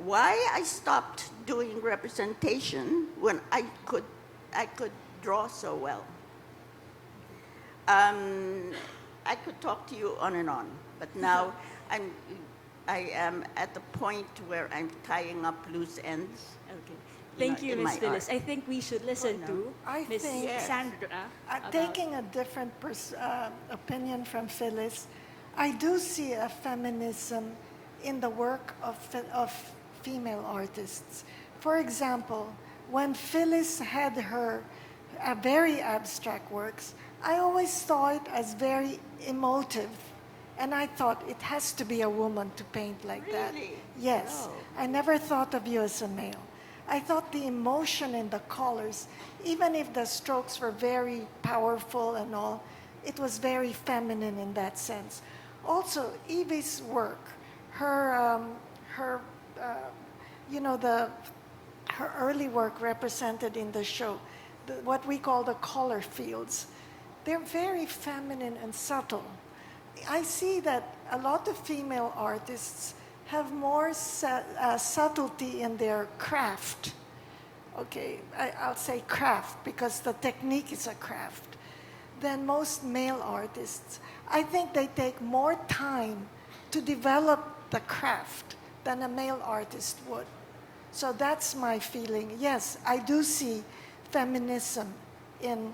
why I stopped doing representation when I could draw so well. I could talk to you on and on, but now I am at the point where I'm tying up loose ends. Okay. Thank you, in Ms. my Phyllis. art. I think we should listen to I Ms. think- Sandra. about- Taking a different opinion from Phyllis, I do see a feminism in the work of female artists. For example, when Phyllis had her very abstract works, I always saw it as very emotive. And I thought it has to be a woman to paint like that. Really? Yes. Oh. I never thought of you as a male. I thought the emotion in the colors, even if the strokes were very powerful and all, it was very feminine in that sense. Also, Evie's work, her early work represented in the show, what we call the color fields, they're very feminine and subtle. I see that a lot of female artists have more subtlety in their craft. Okay, I'll say craft because the technique is a craft than most male artists. I think they take more time to develop the craft than a male artist would. So that's my feeling. Yes, I do see feminism in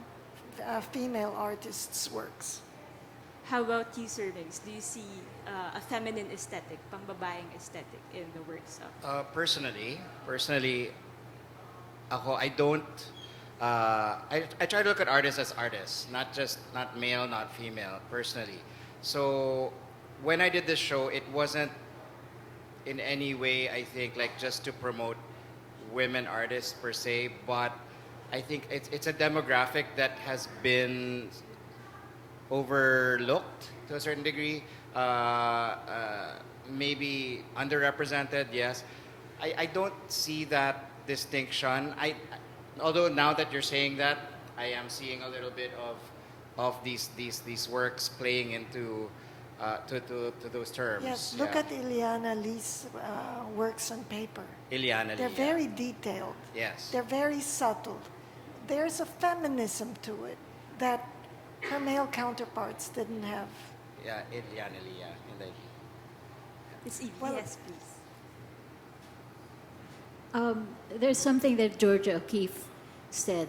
female artists' works. How about you, Sir Mix? Do you see a feminine aesthetic, pambabaeng aesthetic in the works of? Personally, ako, I don't. I try to look at artists as artists, not male, not female. Personally, so when I did this show, it wasn't in any way, I think, like just to promote women artists per se, but I think it's a demographic that has been overlooked to a certain degree, maybe underrepresented. Yes, I don't see that distinction. Although now that you're saying that, I am seeing a little bit of these works playing into to those terms. Yes, look at Ileana Lee's works on paper. Ileana They're Lee, very detailed. yes. They're very subtle. There's a feminism to it that her male counterparts didn't have. Yeah, Ileana Lee, yeah. Indeed. Ms. Evie, Well- yes, please. There's something that Georgia O'Keeffe said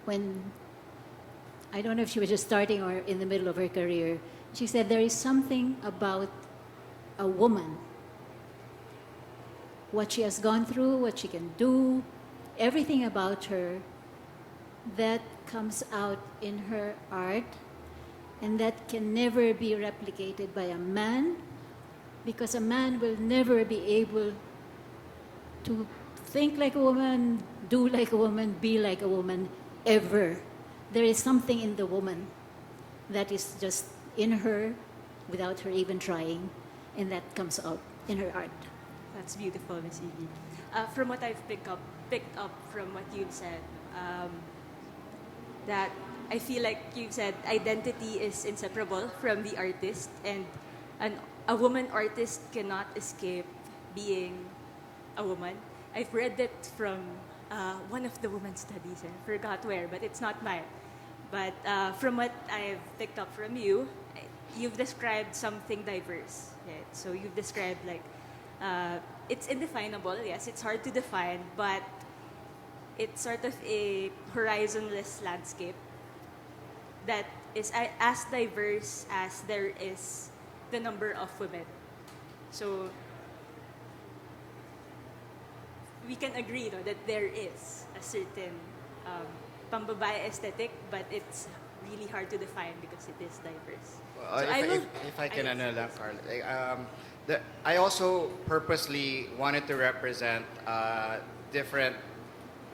when, I don't know if she was just starting or in the middle of her career. She said there is something about a woman, what she has gone through, what she can do, everything about her that comes out in her art and that can never be replicated by a man, because a man will never be able to think like a woman, do like a woman, be like a woman, ever. There is something in the woman that is just in her without her even trying, and that comes out in her art. That's beautiful, Ms. Evie. From what I've picked up from what you've said, that I feel like you've said identity is inseparable from the artist, and a woman artist cannot escape being a woman. I've read it from one of the women's studies, I forgot where, but it's not mine. But from what I've picked up from you, you've described something diverse. Right? So you've described like it's indefinable. Yes, it's hard to define, but it's sort of a horizonless landscape that is as diverse as there is the number of women. So we can agree that there is a certain Pambabae aesthetic, but it's really hard to define because it is diverse. Well, So if I can ano lang, Carl, I also purposely wanted to represent different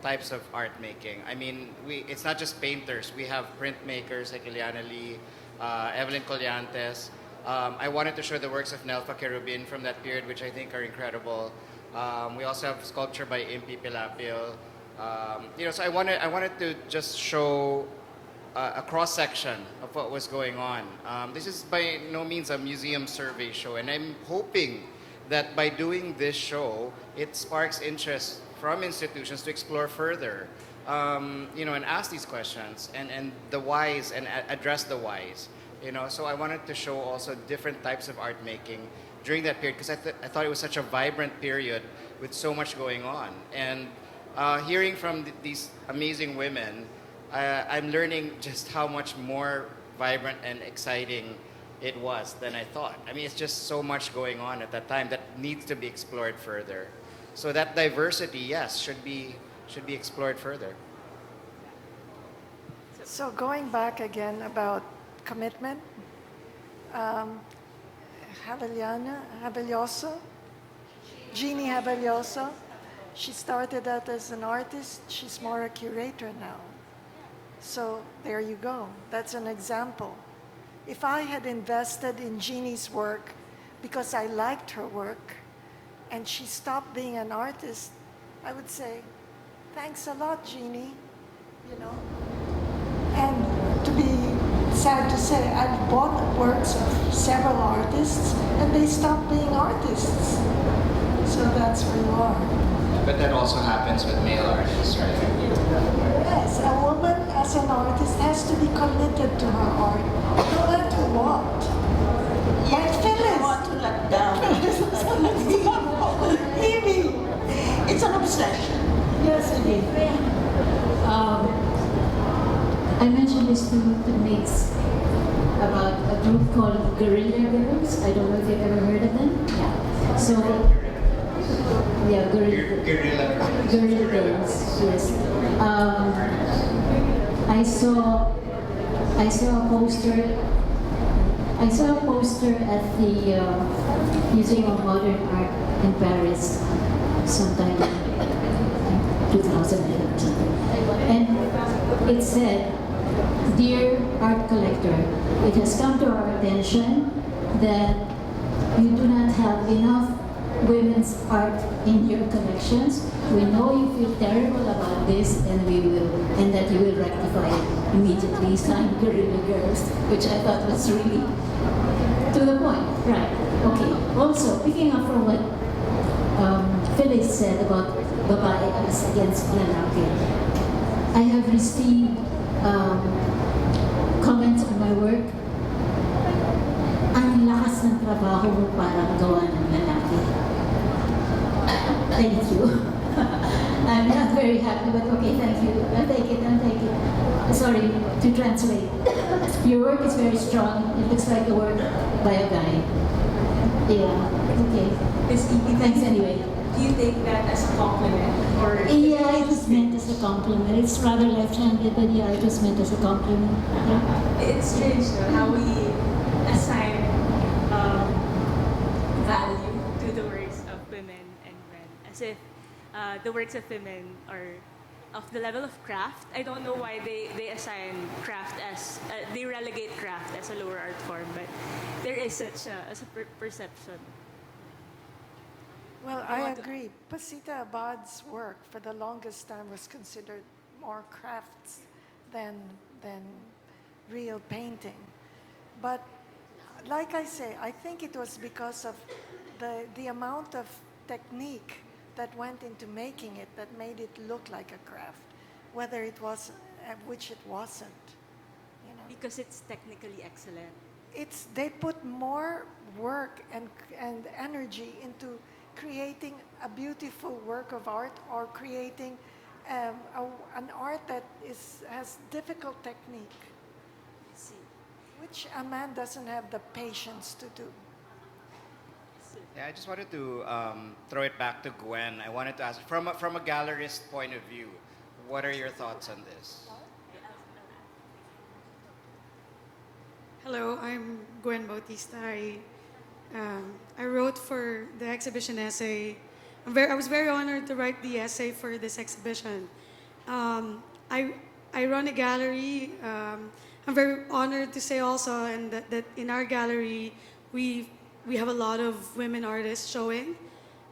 types of art making. I mean, it's not just painters. We have printmakers like Ileana, Evelyn, Collantes. I wanted to show the works of Nelfa, Querubin from that period, which I think are incredible. We also have sculpture by Impy, Pilapil. So I wanted to just show a cross section of what was going on. This is by no means a museum survey show, and I'm hoping that by doing this show, it sparks interest from institutions to explore further, and ask these questions and the whys and address the whys. So I wanted to show also different types of art making during that period because I thought it was such a vibrant period with so much going on. And hearing from these amazing women, I'm learning just how much more vibrant and exciting it was than I thought. I mean, it's just so much going on at that time that needs to be explored further. So that diversity, yes, should be explored further. So going back again about commitment, Javellosa, Jeannie Javellosa, she started out as an artist. She's more a curator now. So there you go. That's an example. If I had invested in Jeannie's work because I liked her work and she stopped being an artist, I would say, thanks a lot, Jeannie, And to be sad to say, I've bought works of several artists and they stopped being artists. So that's where you are. But that also happens with male artists, right? Yes, a woman as an artist has to be committed to her art, no matter what. Like Phyllis. I want to let down. Evie. It's an obsession. Yes, Evie. I mentioned this to mates about a group called Guerrilla Girls. I don't know if you've ever heard of them. Yeah. So, yeah, Guerrilla Girls. Yes. I saw a poster. I saw a poster at the Museum of Modern Art in Paris sometime in 2018. And it said, "Dear art collector, it has come to our attention that you do not have enough women's art in your collections. We know you feel terrible about this and that you will rectify it immediately. Signed, Guerrilla Girls," which I thought was really to the point. Right. Okay. Also, picking up from what Phyllis said about babae as against lalaki, I have received comments on my work. Ang lakas ng trabaho mo parang gawa ng lalaki. Thank you. I'm not very happy, but okay, thank you. I'll take it. Sorry, to translate. Your work is very strong. It looks like a work by a guy. Yeah, okay. Thanks anyway. Do you take that as a compliment? Or Yeah, it was meant as a compliment. It's rather left-handed, but yeah, it was meant as a compliment. Yeah. it's strange how we assign value to the works of women and men, as if the works of women are of the level of craft. I don't know why they assign craft as, they relegate craft as a lower art form, but there is such a perception. Well, I agree. Pacita Abad's work for the longest time was considered more crafts than real painting. But like I say, I think it was because of the amount of technique that went into making it that made it look like a craft, whether it was, which it wasn't. Because it's technically excellent. They put more work and energy into creating a beautiful work of art or creating an art that has difficult technique, I see. which a man doesn't have the patience to do. Yeah, I just wanted to throw it back to Gwen. I wanted to ask, from a gallerist point of view, what are your thoughts on this? Hello, I'm Gwen Bautista. I wrote for the exhibition essay. I was very honored to write the essay for this exhibition. I run a gallery. I'm very honored to say also, and that in our gallery we have a lot of women artists showing,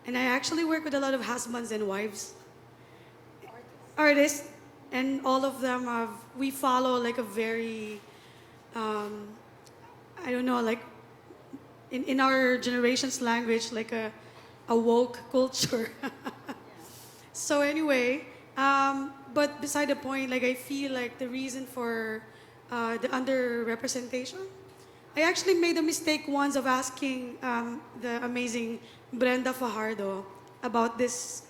and I actually work with a lot of husbands and wives artists, and all of them we follow like a very I don't know, like in our generation's language, like a woke culture. So anyway, but beside the point, like I feel like the reason for the underrepresentation, I actually made a mistake once of asking the amazing Brenda Fajardo about this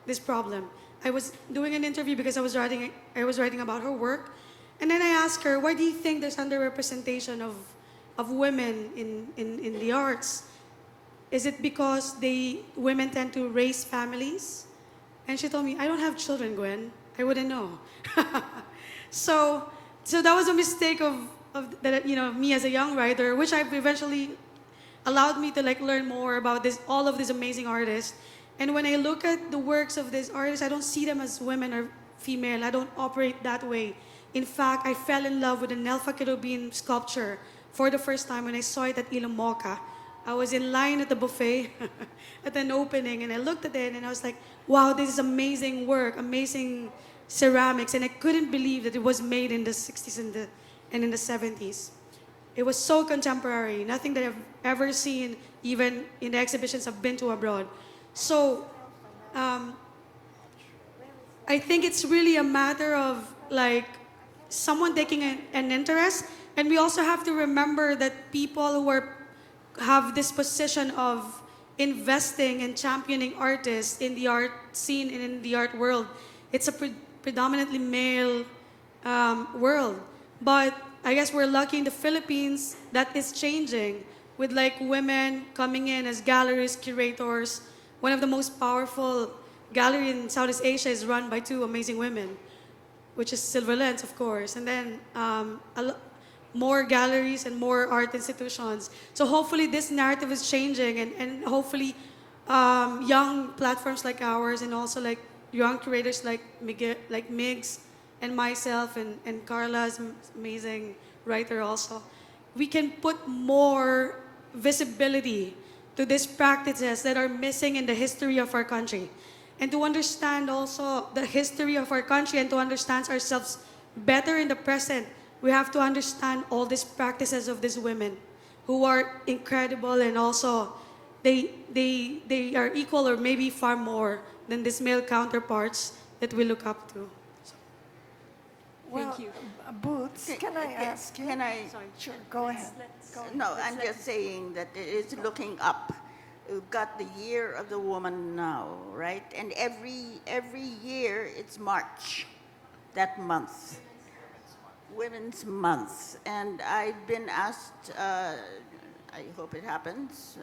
this problem. I was doing an interview because I was writing about her work, and then I asked her, why do you think there's underrepresentation of women in the arts? Is it because women tend to raise families? And she told me, I don't have children, Gwen. I wouldn't know. So that was a mistake of that, me as a young writer, which I've eventually allowed me to like learn more about all of these amazing artists. And when I look at the works of these artists, I don't see them as women or female. I don't operate that way. In fact, I fell in love with the Nelfa Querubin sculpture for the first time when I saw it at Ilomoca. I was in line at the buffet at an opening, and I looked at it and I was like, wow, this is amazing work, amazing ceramics. And I couldn't believe that it was made in the 60s and in the 70s. It was so contemporary, nothing that I've ever seen, even in the exhibitions I've been to abroad. So I think it's really a matter of like someone taking an interest. And we also have to remember that people who have this position of investing and championing artists in the art scene and in the art world, it's a predominantly male world. But I guess we're lucky in the Philippines that is changing with like women coming in as galleries, curators. One of the most powerful gallery in Southeast Asia is run by two amazing women, which is Silver Lens, of course, and then more galleries and more art institutions. So hopefully this narrative is changing, and hopefully young platforms like ours, and also like young curators like Migs and myself and Carla's amazing writer also, we can put more visibility to these practices that are missing in the history of our country. And to understand also the history of our country and to understand ourselves better in the present, we have to understand all these practices of these women who are incredible, and also they are equal or maybe far more than these male counterparts that we look up to. Well, you. Boots, can I ask you? Can I? Sorry. Sure, go ahead. No, I'm just saying that it is looking up. We've got the year of the woman now, right? And every year it's March, that month, Women's Month. And I've been asked, I hope it happens,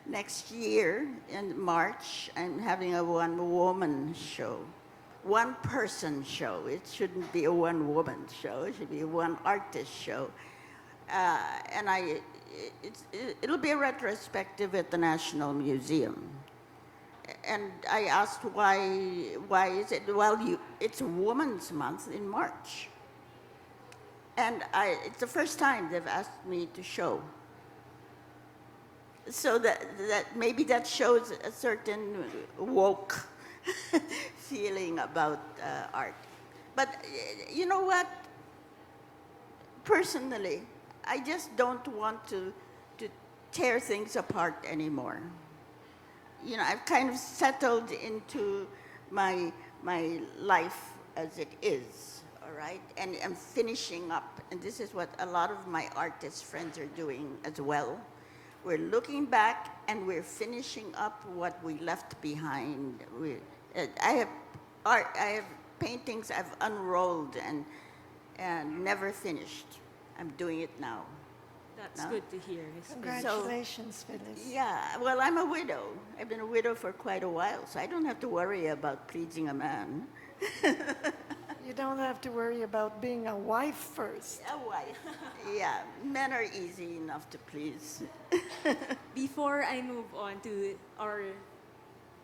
next year in March, I'm having a one-woman show. One-person show. It shouldn't be a one-woman show. It should be a one-artist show. And it'll be a retrospective at the National Museum. And I asked why is it? Well, it's Women's Month in March. And it's the first time they've asked me to show. So that maybe that shows a certain woke feeling about art. But you know what? Personally, I just don't want to tear things apart anymore. You know, I've kind of settled into my life as it is all right? And I'm finishing up, and this is what a lot of my artist friends are doing as well. We're looking back and we're finishing up what we left behind. I have art, I have paintings I've unrolled and never finished. I'm doing it now. That's No? good to hear. Congratulations, Phyllis. Yeah, well, I'm a widow. I've been a widow for quite a while, so I don't have to worry about pleasing a man. You don't have to worry about being a wife first. A wife. Yeah, men are easy enough to please. Before I move on to our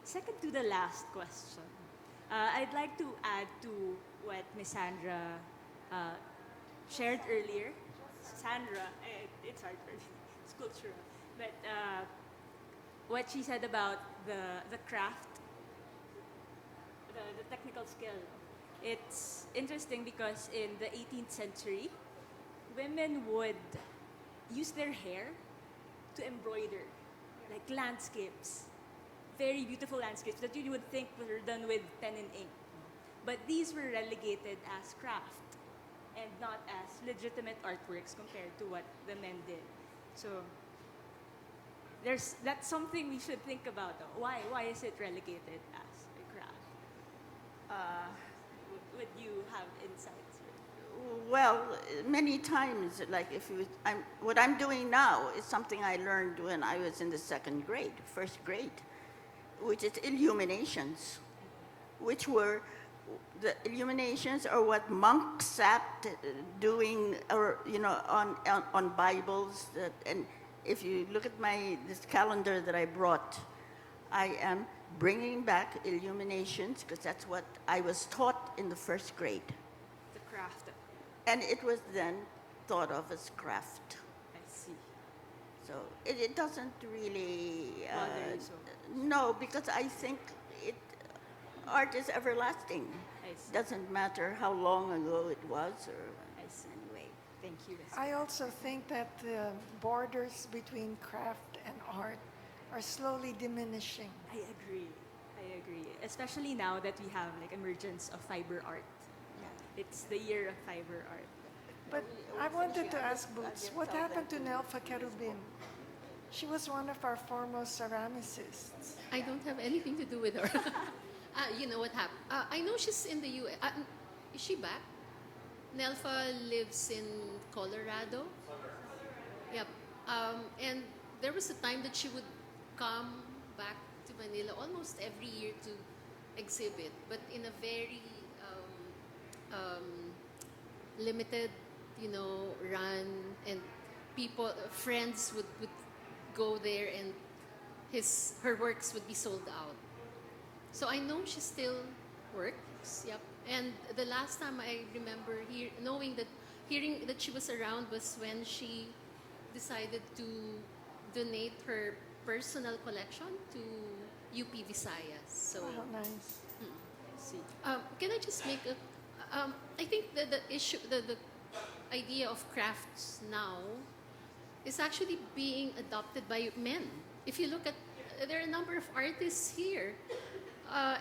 second to the last question, I'd like to add to what Miss Sandra shared earlier. Sandra, it's hard for me, it's cultural. But what she said about the craft, the technical skill. It's interesting because in the 18th century, women would use their hair to embroider, like landscapes, very beautiful landscapes that you would think were done with pen and ink. But these were relegated as craft and not as legitimate artworks compared to what the men did. So that's something we should think about. Though. Why is it relegated as a craft? Would you have insights? Well, many times, like what I'm doing now is something I learned when I was in the first grade, which is illuminations, which were the illuminations are what monks sat doing, or on Bibles. And if you look at this calendar that I brought, I am bringing back illuminations because that's what I was taught in the first grade. The craft. And it was then thought of as craft. I see. So it doesn't really... Bother you so much? No, because I think art is everlasting. I see. Doesn't matter how long ago it was. I see. Anyway. Thank you. I also think that the borders between craft and art are slowly diminishing. I agree. Especially now that we have like emergence of fiber art. It's the year of fiber art. But I wanted to ask Boots, what happened to Nelfa Querubin? She was one of our foremost ceramicists. I don't have anything to do with her. You know what happened? I know she's in the U.S. Is she back? Nelfa lives in Colorado. Yep. And there was a time that she would come back to Manila almost every year to exhibit, but in a very limited, run, and friends would go there, and her works would be sold out. So I know she still works. Yep. And the last time I remember hearing that she was around was when she decided to donate her personal collection to UP Visayas. So, Oh, nice. See. can I just make I think that the issue, the idea of crafts now is actually being adopted by men. If you look at, there are a number of artists here,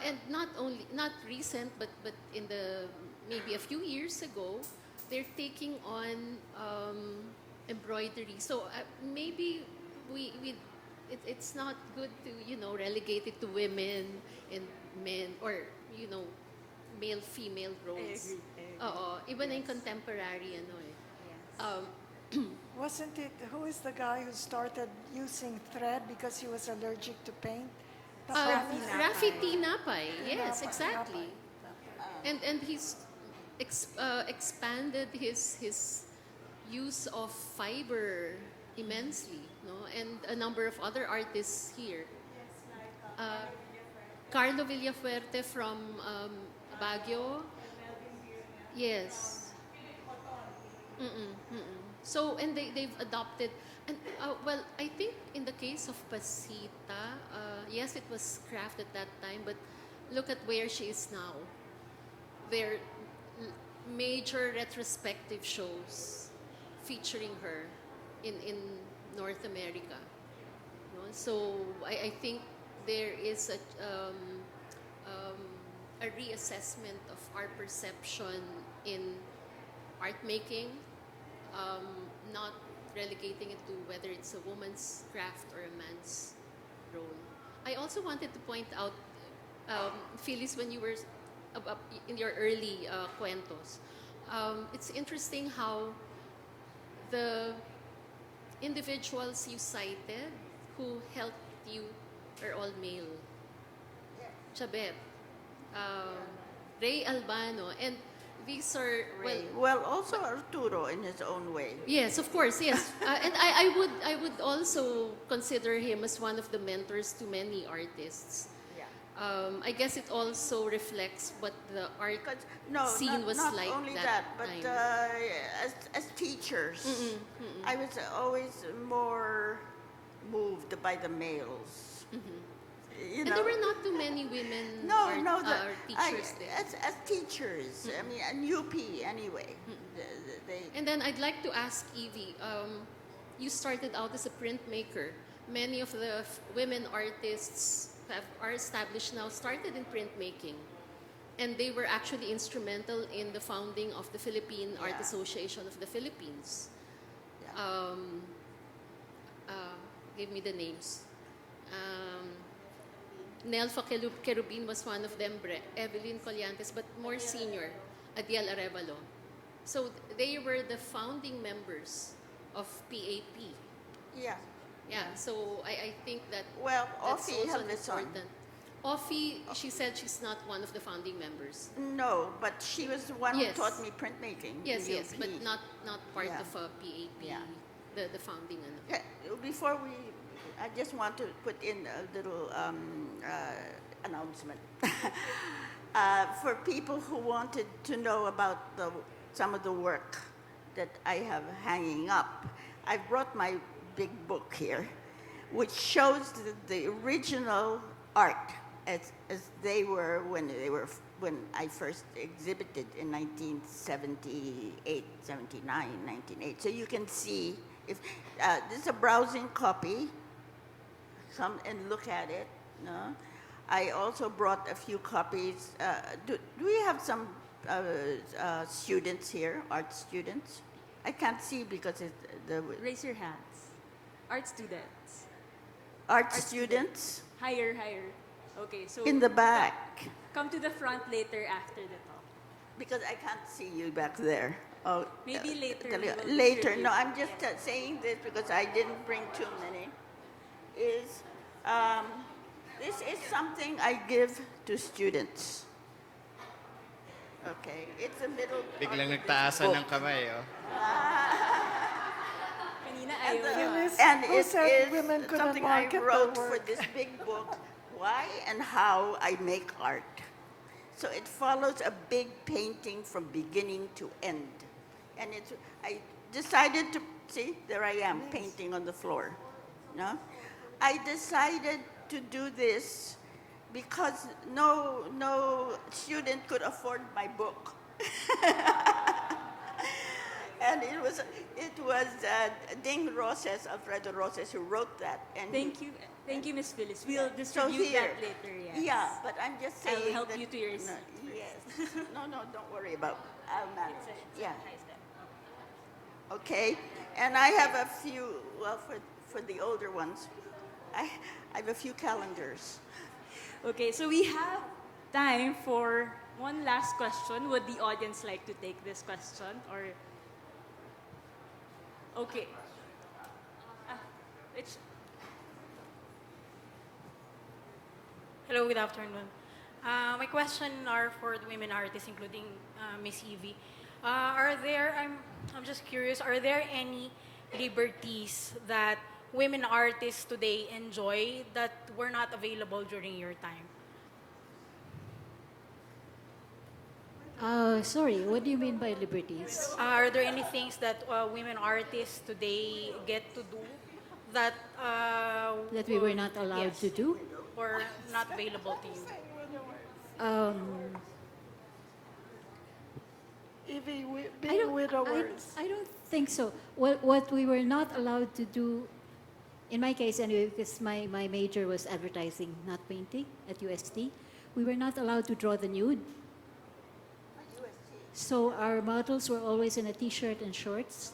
and not recent, but in the maybe a few years ago, they're taking on embroidery. So maybe it's not good to relegate it to women and men, or male female roles. I agree. Even in contemporary Wasn't it, who is the guy who started using thread because he was allergic to paint? Rafi Tinapay. Yes, Tinapay, exactly. Tinapay. And he's expanded his use of fiber immensely, and a number of other artists here. Carlo Villafuerte from Baguio. Yes. So, and they've adopted, and I think in the case of Pacita, yes, it was craft at that time, but look at where she is now. There are major retrospective shows featuring her in North America. So I think there is a reassessment of our perception in art making, not relegating it to whether it's a woman's craft or a man's role. I also wanted to point out, Phyllis, when you were in your early cuentos, it's interesting how the individuals you cited who helped you are all male. Chabet, Ray Albano, and these are, Well, also Arturo in his own way. yes, of course, yes. And I would also consider him as one of the mentors to many artists. Yeah. I guess it also reflects what the art Because scene was not like only that but time. as teachers, I was always more moved by the males. You And know? there were not too many women teachers there. As teachers, I mean, and UP anyway. They, And then I'd like to ask Evie, you started out as a printmaker. Many of the women artists are established now started in printmaking. And they were actually instrumental in the founding of the Philippine Art Yeah. Association of the Philippines. Yeah. Give me the names. Nelfa Querubin was one of them, Evelyn Collantes, but more senior, Adiel Arevalo. So they were the founding members of PAP. yeah. Yeah, so I think that Well, that's Ofi also Helveson. important. Ofi, she said she's not one of the founding members. No, but she was the one Yes. who taught me printmaking. Yes, in yes, UP. but not part Yeah. of PAP, Yeah. the founding. Ano. Before I just want to put in a little announcement. For people who wanted to know about some of the work that I have hanging up, I brought my big book here, which shows the original art as they were when I first exhibited in 1978, 79, 1980. So you can see if this is a browsing copy. Come and look at it. No? I also brought a few copies. Do we have some students here, art students? I can't see because Raise your hands. Art students. art students Higher, higher. Okay, so in the back. come to the front later after the talk. Because I can't see you back there. Oh, Maybe later we will Later. distribute. No, I'm just saying this because I didn't bring too many. This is something I give to students. Okay, it's a middle. Biglang part of this nagtaasan book. ng kamay, oh. Kanina And, ayaw. Phyllis, and who it said is women couldn't something I market their wrote for work? this big book, Why and How I Make Art. So it follows a big painting from beginning to end. And I decided to, see, there I am, painting on the floor. No? I decided to do this because no student could afford my book. And it was Ding Roses, Alfredo Roses, who wrote that. And Thank you, Miss Phyllis. We'll so distribute here, that later. Yes. Yeah, but I'm just I'll saying. help that- you to your no, seat. Yes. No, don't worry about. I'll manage. It's a Yeah. high step. Okay. And I have a few. Well, for the older ones, I have a few calendars. Okay, so we have time for one last question. Would the audience like to take this question or? Okay. Hello, good afternoon. My question are for the women artists, including Miss Evie. I'm just curious, are there any liberties that women artists today enjoy that were not available during your time? Sorry, what do you mean by liberties? Are there any things that women artists today get to do that That we were not allowed yes, to do? or not available to you? Evie, I being don't, widowers. I don't think so. What we were not allowed to do, in my case anyway, because my major was advertising, not painting at UST, we were not allowed to draw the nude. So our models were always in a t-shirt and shorts.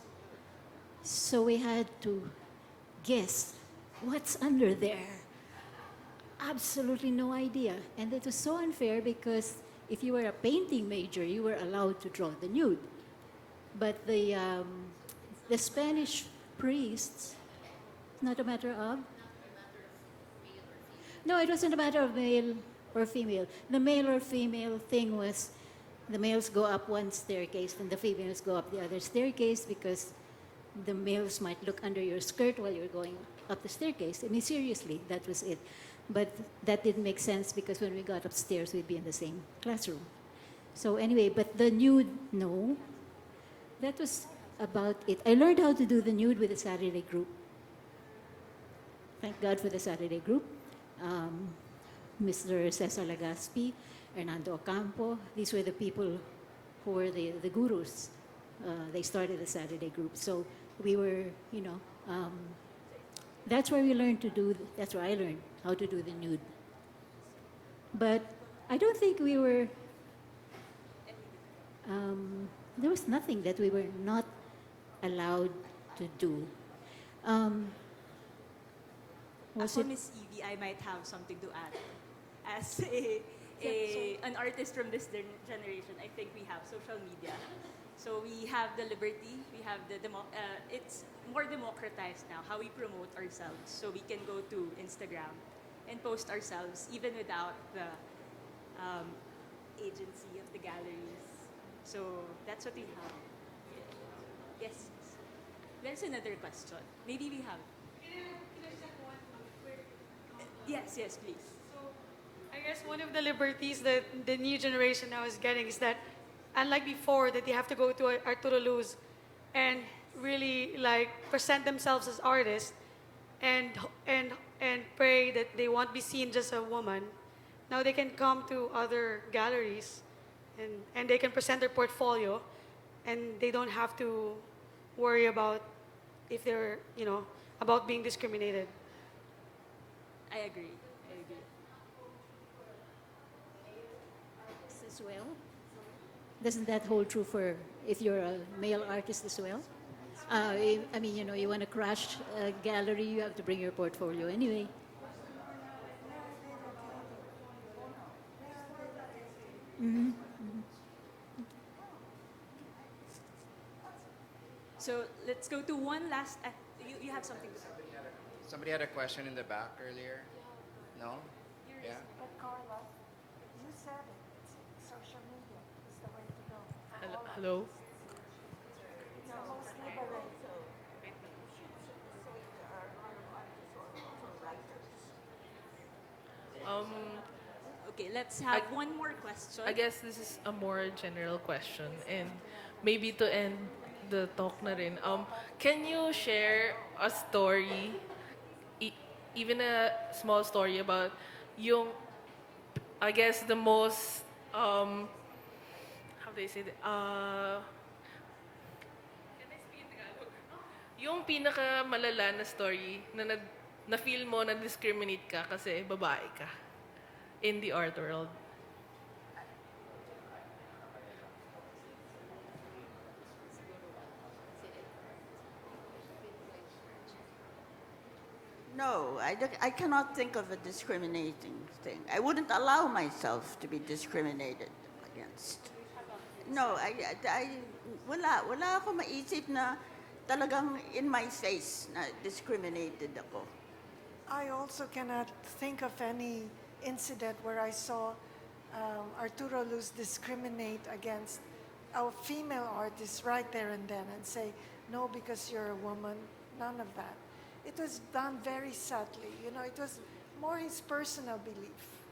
So we had to guess what's under there. Absolutely no idea. And it was so unfair because if you were a painting major, you were allowed to draw the nude. But the Spanish priests, not a matter of? No, it wasn't a matter of male or female. The male or female thing was the males go up one staircase and the females go up the other staircase because the males might look under your skirt while you're going up the staircase. I mean, seriously, that was it. But that didn't make sense because when we got upstairs, we'd be in the same classroom. So anyway, but the nude, no. That was about it. I learned how to do the nude with the Saturday group. Thank God for the Saturday group. Mr. Cesar Legaspi, Hernando Ocampo, these were the people who were the gurus. They started the Saturday group. So we were, that's where we learned to do, that's where I learned how to do the nude. But I don't think we were, there was nothing that we were not allowed to do. Was Ako, it? Miss Evie, I might have something to add. As an artist from this generation, I think we have social media. So we have the liberty, we have it's more democratized now, how we promote ourselves. So we can go to Instagram and post ourselves even without the agency of the galleries. So that's what we have. Yes. There's another question. Maybe we have. Yes, please. So, I guess one of the liberties that the new generation now is getting is that, unlike before, that they have to go to Arturo Luz and really like present themselves as artists and pray that they won't be seen just as a woman. Now they can come to other galleries and they can present their portfolio and they don't have to worry about if they're, about being discriminated. I agree. As well? Doesn't that hold true for if you're a male artist as well? I mean, you want to crash a gallery, you have to bring your portfolio anyway. So let's go to one last. You have something to say. Somebody had a question in the back earlier. No? Yeah. But Carla, you said it. Social media is the way to go. Hello. You're most liberated. Okay, let's have one more question. I guess this is a more general question, and maybe to end the talk na rin. Can you share a story, even a small story about yung, I guess the most, how do they say that? Can I speak in Tagalog? Yung pinaka malala na story na feel mo na discriminate ka kasi babae ka in the art world. No, I cannot think of a discriminating thing. I wouldn't allow myself to be discriminated against. No, wala ako maisip na talagang in my face na discriminated ako. I also cannot think of any incident where I saw Arturo Luz discriminate against a female artist right there and then and say, no, because you're a woman. None of that. It was done very subtly. It was more his personal belief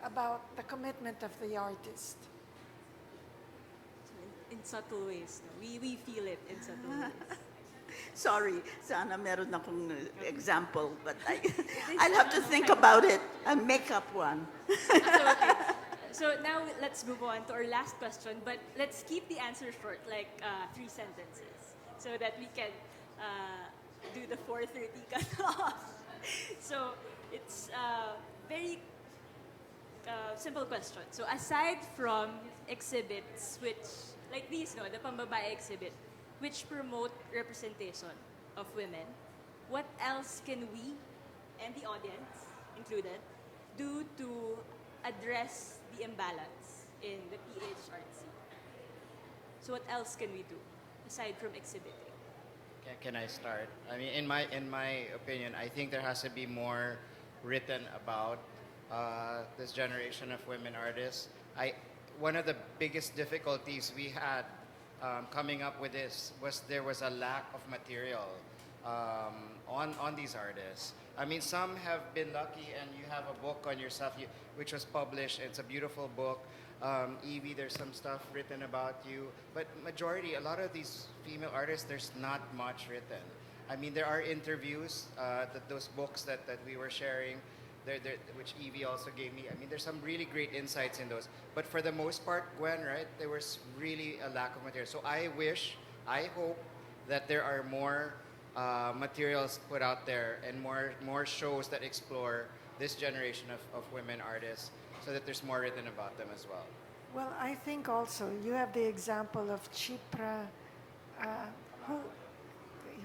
about the commitment of the artist. In subtle ways. No? We feel it in subtle ways. Sorry, sana meron akong example, but I'll have to think about it and make up one. Okay. So now let's move on to our last question, but let's keep the answer short, like 3 sentences, so that we can do the 4:30 cutoff. So it's a very simple question. So aside from exhibits which like these, no, the Pambabae exhibit, which promote representation of women, what else can we and the audience included do to address the imbalance in the PH art scene? So what else can we do aside from exhibiting? Can I start? I mean, in my opinion, I think there has to be more written about this generation of women artists. One of the biggest difficulties we had coming up with this was there was a lack of material on these artists. I mean, some have been lucky, and you have a book on yourself, which was published. It's a beautiful book. Evie, there's some stuff written about you, but majority, a lot of these female artists, there's not much written. I mean, there are interviews, those books that we were sharing, which Evie also gave me. I mean, there's some really great insights in those. But for the most part, Gwen, right, there was really a lack of material. So I hope that there are more materials put out there and more shows that explore this generation of women artists, so that there's more written about them as well. Well, I think also you have the example of Cipra,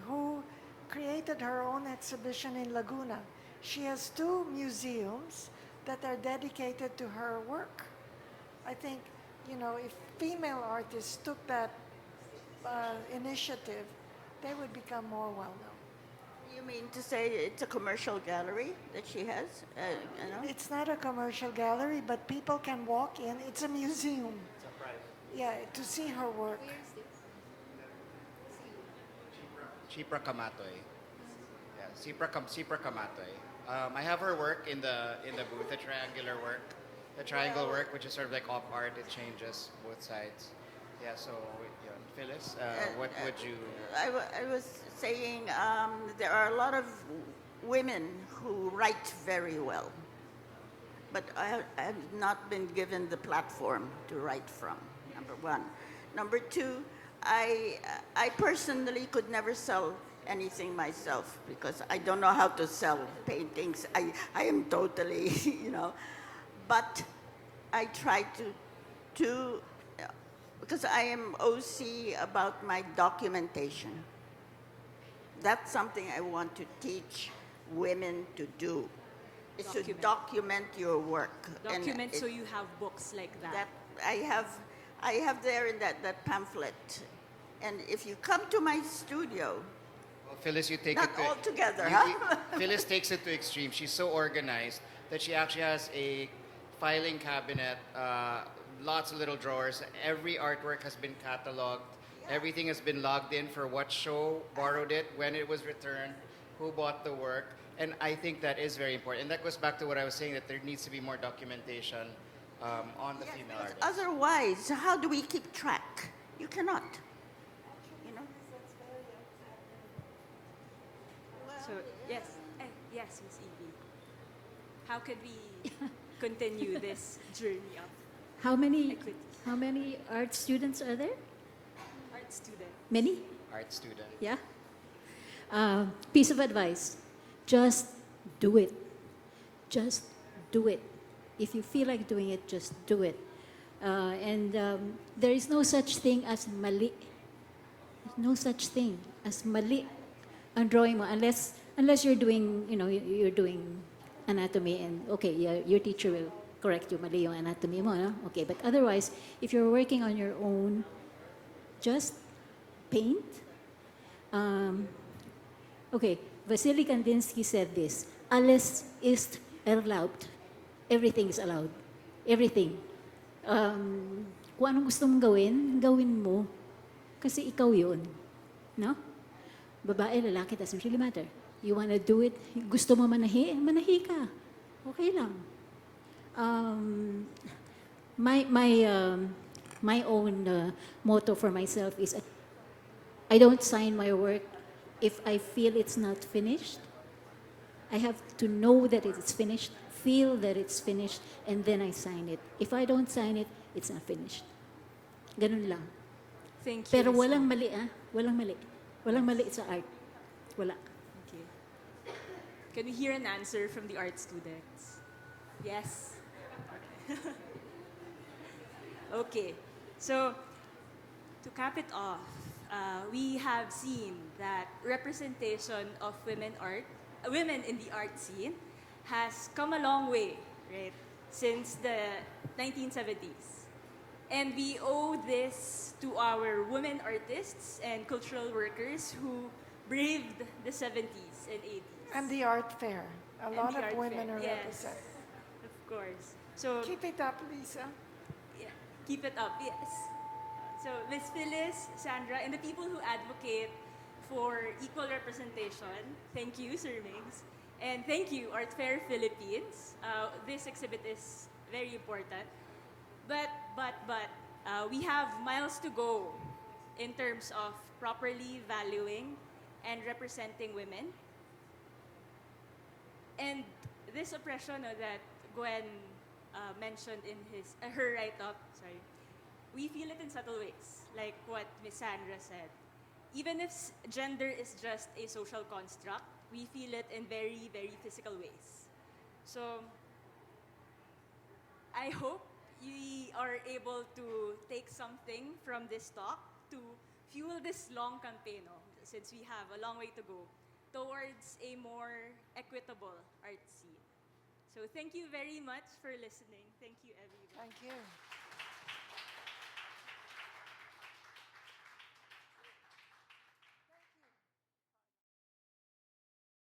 who created her own exhibition in Laguna. She has 2 museums that are dedicated to her work. I think, if female artists took that initiative, they would become more well-known. You mean to say it's a commercial gallery that she has? It's not a commercial gallery, but people can walk in. It's a museum. It's a private. Yeah, to see her work. Where's this? Cipra Kamatoy. Yeah, Cipra Kamatoy. I have her work in the booth, the triangular work, the triangle work, which is sort of like op art. It changes both sides. Yeah. So, Phyllis, what would you? I was saying there are a lot of women who write very well, but I have not been given the platform to write from, number one. Number two, I personally could never sell anything myself because I don't know how to sell paintings. I am totally, but I try to because I am OC about my documentation. That's something I want to teach women to do, is to document your work. Document so you have books like that. I have there in that pamphlet. And if you come to my studio, Well, Phyllis, you take not it to, all together, Phyllis takes it to extreme. She's so organized that she actually has a filing cabinet, lots of little drawers. Every artwork has been cataloged. Everything has been logged in for what show borrowed it, when it was returned, who bought the work. And I think that is very important. And that goes back to what I was saying, that there needs to be more documentation on the female artists. Otherwise, how do we keep track? You cannot. So, yes, Ms. Evie. How could we continue this journey of How many equity? how many art students are there? Art student. Many? Art student. Yeah. Piece of advice: just do it. Just do it. If you feel like doing it, just do it. And there is no such thing as mali. There's no such thing as mali ang drawing mo, unless you're doing, you're doing anatomy, and okay, yeah, your teacher will correct you, mali yung anatomy mo, no? Okay, but otherwise, if you're working on your own, just paint. Okay, Vasily Kandinsky said this: alles ist erlaubt. Everything is allowed. Everything. Kung anong gusto mong gawin, gawin mo. Kasi ikaw yun. No? Babae, lalaki, doesn't really matter. You wanna do it, gusto mo manahi, manahi ka. Okay lang. My own motto for myself is, I don't sign my work if I feel it's not finished. I have to know that it's finished, feel that it's finished, and then I sign it. If I don't sign it, it's not finished. Ganun lang. Thank you. Pero Ms. walang mali, walang mali. Walang mali sa art. Wala. Okay. Can we hear an answer from the art students? Yes? Okay. So, to cap it off, we have seen that representation of women in the art scene has come a long way, right, since the 1970s. And we owe this to our women artists and cultural workers who braved the 70s and 80s. And the art fair. A And lot the of art women fair, are yes, represented. of course. So Keep it up, Lisa. yeah, keep it up, yes. So Miss Phyllis, Sandra, and the people who advocate for equal representation, thank you, Sir Mings. And thank you, Art Fair Philippines. This exhibit is very important. But we have miles to go in terms of properly valuing and representing women. And this oppression that Gwen mentioned in her write-up, we feel it in subtle ways, like what Miss Sandra said. Even if gender is just a social construct, we feel it in very, very physical ways. So I hope you are able to take something from this talk to fuel this long campaign, since we have a long way to go, towards a more equitable art scene. So thank you very much for listening. Thank you, everyone. Thank you.